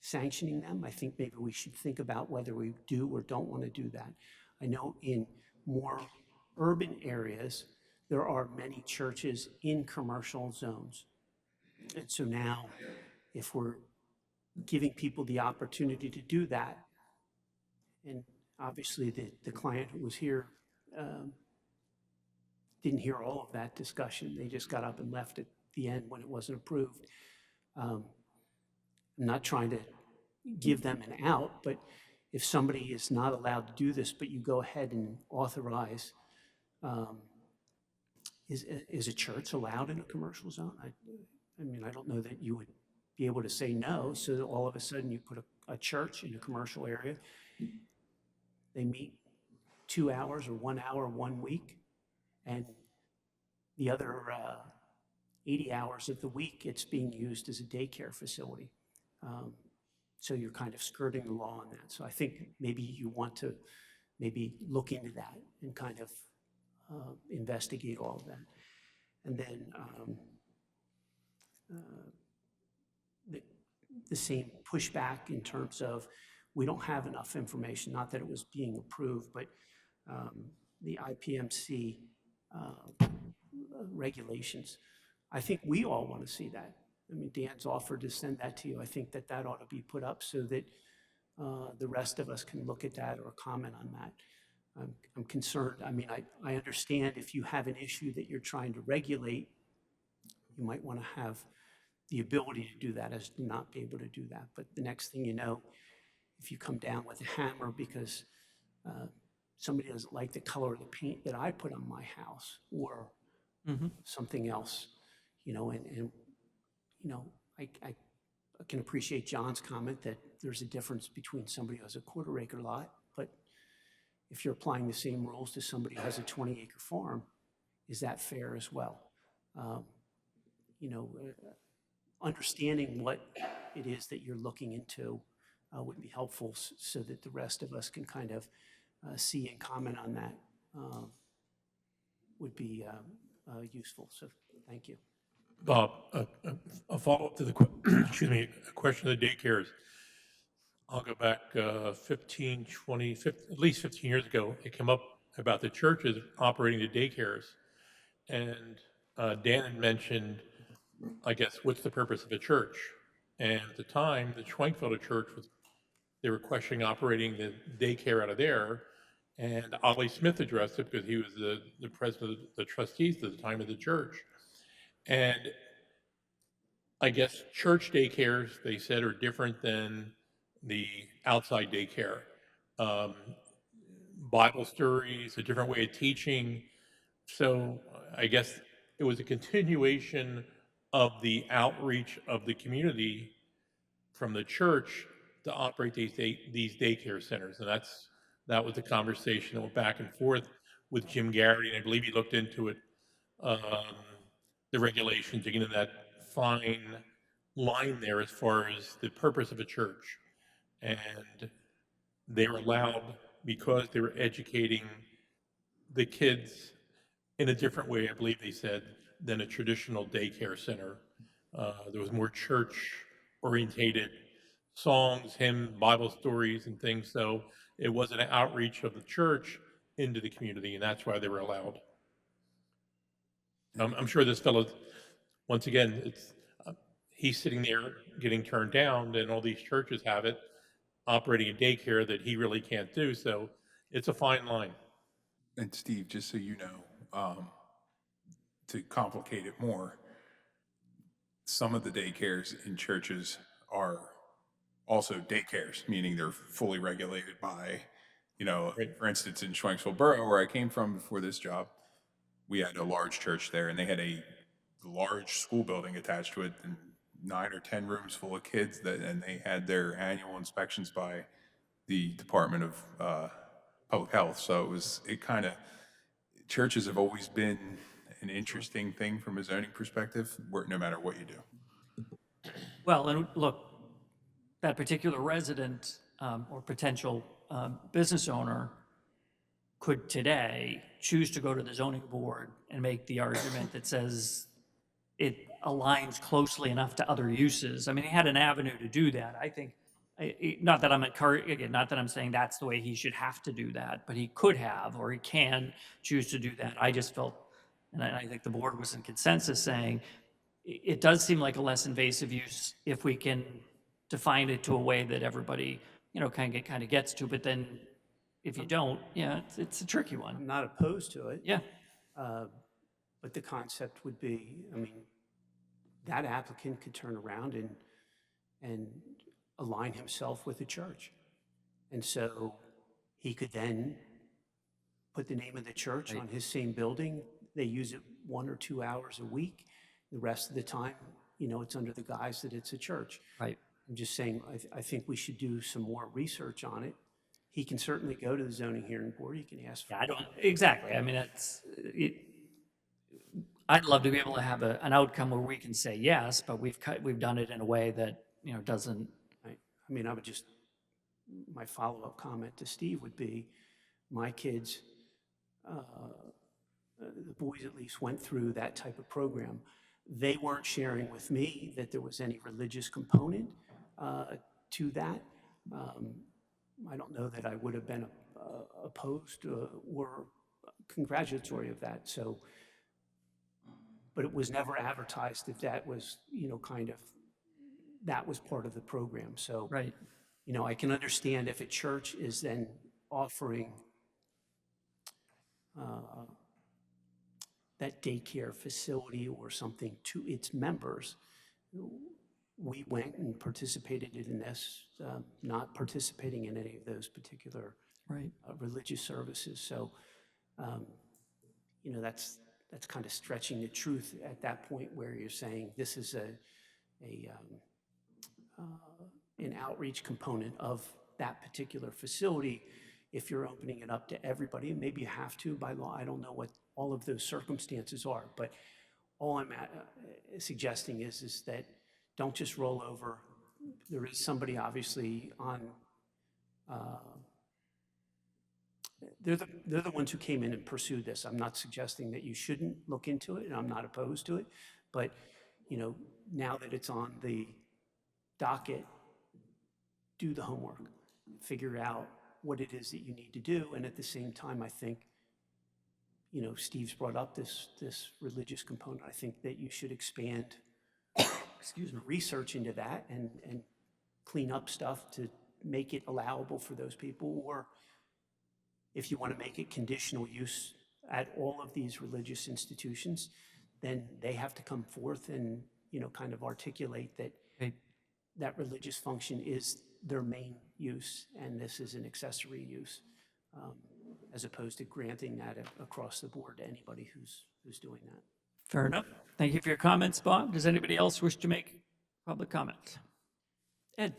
sanctioning them, I think maybe we should think about whether we do or don't want to do that. I know in more urban areas, there are many churches in commercial zones. And so now, if we're giving people the opportunity to do that, and obviously the client who was here didn't hear all of that discussion. They just got up and left at the end when it wasn't approved. I'm not trying to give them an out, but if somebody is not allowed to do this, but you go ahead and authorize, is a church allowed in a commercial zone? I mean, I don't know that you would be able to say no, so that all of a sudden you put a church in a commercial area. They meet 2 hours or 1 hour 1 week, and the other 80 hours of the week, it's being used as a daycare facility. So you're kind of skirting the law on that. So I think maybe you want to maybe look into that and kind of investigate all of that. And then the same pushback in terms of we don't have enough information, not that it was being approved, but the IPMC regulations. I think we all want to see that. I mean, Dan's offered to send that to you. I think that that ought to be put up so that the rest of us can look at that or comment on that. I'm concerned. I mean, I understand if you have an issue that you're trying to regulate, you might want to have the ability to do that as to not be able to do that. But the next thing you know, if you come down with a hammer because somebody doesn't like the color of the paint that I put on my house or something else, you know, and you know, I can appreciate John's comment that there's a difference between somebody who has a quarter-acre lot, but if you're applying the same rules to somebody who has a 20-acre farm, is that fair as well? You know, understanding what it is that you're looking into would be helpful so that the rest of us can kind of see and comment on that would be useful. So thank you. Bob, a follow-up to the, excuse me, a question of the daycares. I'll go back 15, 20, 15, at least 15 years ago. It came up about the churches operating the daycares. And Dan had mentioned, I guess, what's the purpose of a church? And at the time, the Schwenkfelder Church they were questioning operating the daycare out of there. And Ollie Smith addressed it because he was the president of the trustees at the time of the church. And I guess church daycares, they said, are different than the outside daycare. Bible stories, a different way of teaching. So I guess it was a continuation of the outreach of the community from the church to operate these daycare centers. And that was the conversation that went back and forth with Jim Garrity, and I believe he looked into it, the regulations, again, in that fine line there as far as the purpose of a church. And they were allowed because they were educating the kids in a different way, I believe they said, than a traditional daycare center. There was more church-orientated songs, hymns, Bible stories, and things. So it was an outreach of the church into the community, and that's why they were allowed. I'm sure this fellow, once again, he's sitting there getting turned down, and all these churches have it, operating a daycare that he really can't do. So it's a fine line. And Steve, just so you know, to complicate it more, some of the daycares in churches are also daycares, meaning they're fully regulated by, Right. for instance, in Schwenksville Borough, where I came from before this job, we had a large church there, and they had a large school building attached to it, and 9 or 10 rooms full of kids. And they had their annual inspections by the Department of Public Health. So it kind of, churches have always been an interesting thing from a zoning perspective, where no matter what you do. Well, and look, that particular resident or potential business owner could today choose to go to the zoning board and make the argument that says it aligns closely enough to other uses. I mean, he had an avenue to do that. I think, not that I'm again, not that I'm saying that's the way he should have to do that, but he could have, or he can choose to do that. I just felt, and I think the board was in consensus saying, it does seem like a less invasive use if we can define it to a way that everybody, kind of gets to, but then if you don't, yeah, it's a tricky I'm one. not opposed to it. Yeah, But the concept would be, I mean, that applicant could turn around and align himself with the church. And so he could then put the name of the church on his same building. They use it 1 or 2 hours a week. The rest of the time, it's under the guise that it's a church. right. I'm just saying, I think we should do some more research on it. He can certainly go to the zoning hearing board. He can ask for. Yeah, I don't, exactly. I mean, I'd love to be able to have an outcome where we can say yes, but we've done it in a way that, doesn't, I mean, I would just, my follow-up comment to Steve would be, my kids, the boys at least went through that type of program. They weren't sharing with me that there was any religious component to that. I don't know that I would have been opposed or congratulatory of that. So, but it was never advertised that that was, kind of, that was part of the program. So, right. I can understand if a church is then offering that daycare facility or something to its members. We went and participated in this, not participating in any of those particular Right. Religious services. So, that's kind of stretching the truth at that point where you're saying this is an outreach component of that particular facility. If you're opening it up to everybody, and maybe you have to by law, I don't know what all of those circumstances are, but all I'm suggesting is that don't just roll over. There is somebody obviously on, they're the ones who came in and pursued this. I'm not suggesting that you shouldn't look into it, and I'm not opposed to it, but now that it's on the docket, do the homework, figure out what it is that you need to do, and at the same time, I think, Steve's brought up this religious component. I think that you should expand, research into that and clean up stuff to make it allowable for those people, or if you want to make it conditional use at all of these religious institutions, then they have to come forth and, kind of articulate that Right. that religious function is their main use and this is an accessory use, as opposed to granting that across the board to anybody who's doing that. Fair enough. Thank you for your comments, Bob. Does anybody else wish to make public comment? Ed?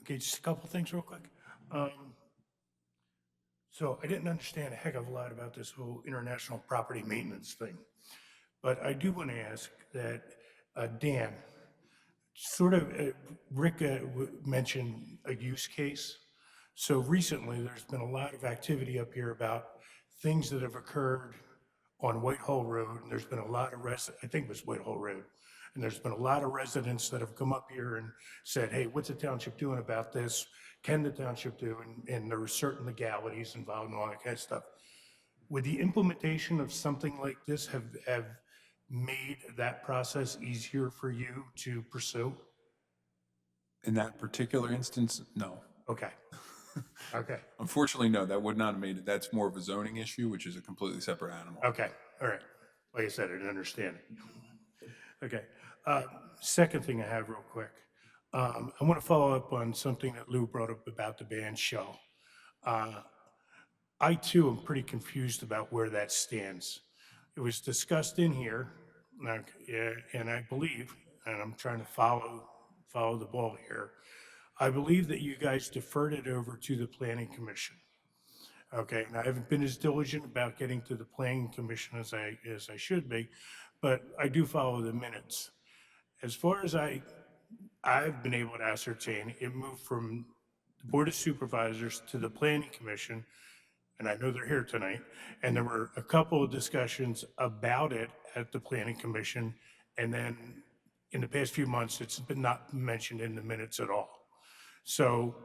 Okay, just a couple things real quick. So I didn't understand a heck of a lot about this whole international property maintenance thing. But I do want to ask that, Dan, sort of, Rick mentioned a use case. So recently, there's been a lot of activity up here about things that have occurred on Whitehall Road, and there's been a lot of I think it was Whitehall Road, and there's been a lot of residents that have come up here and said, hey, what's the township doing about this? Can the township do? And there were certain legalities involved and all that kind of stuff. Would the implementation of something like this have made that process easier for you to pursue? In that particular instance, no. Okay. Okay. Unfortunately, no, that would not have made it. That's more of a zoning issue, which is a completely separate animal. Okay. All right. Like I said, I didn't understand it. Okay. Second thing I have real quick. I want to follow up on something that Lou brought up about the band shell. I too am pretty confused about where that stands. It was discussed in here, and I believe, and I'm trying to follow the ball here. I believe that you guys deferred it over to the Planning Commission. Okay, and I haven't been as diligent about getting to the Planning Commission as I should be, but I do follow the minutes. As far as I've been able to ascertain, it moved from the Board of Supervisors to the Planning Commission, and I know they're here tonight, and there were a couple of discussions about it at the Planning Commission, and then in the past few months, it's been not mentioned in the minutes at all. So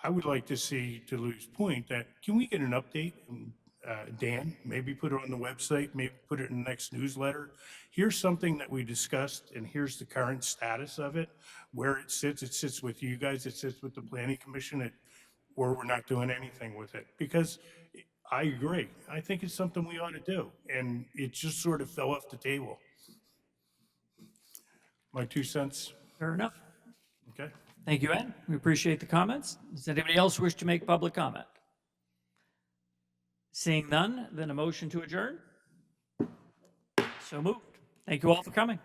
I would like to see, to Lou's point, that can we get an update? And, Dan, maybe put it on the website, maybe put it in the next newsletter. Here's something that we discussed, and here's the current status of it, where it sits. It sits with you guys, it sits with the Planning Commission, or we're not doing anything with it. Because I agree. I think it's something we ought to do, and it just sort of fell off the table. My 2 cents. Fair enough. Okay. Thank you, Ed. We appreciate the comments. Does anybody else wish to make public comment? Seeing none, then a motion to adjourn? So moved. Thank you all for coming.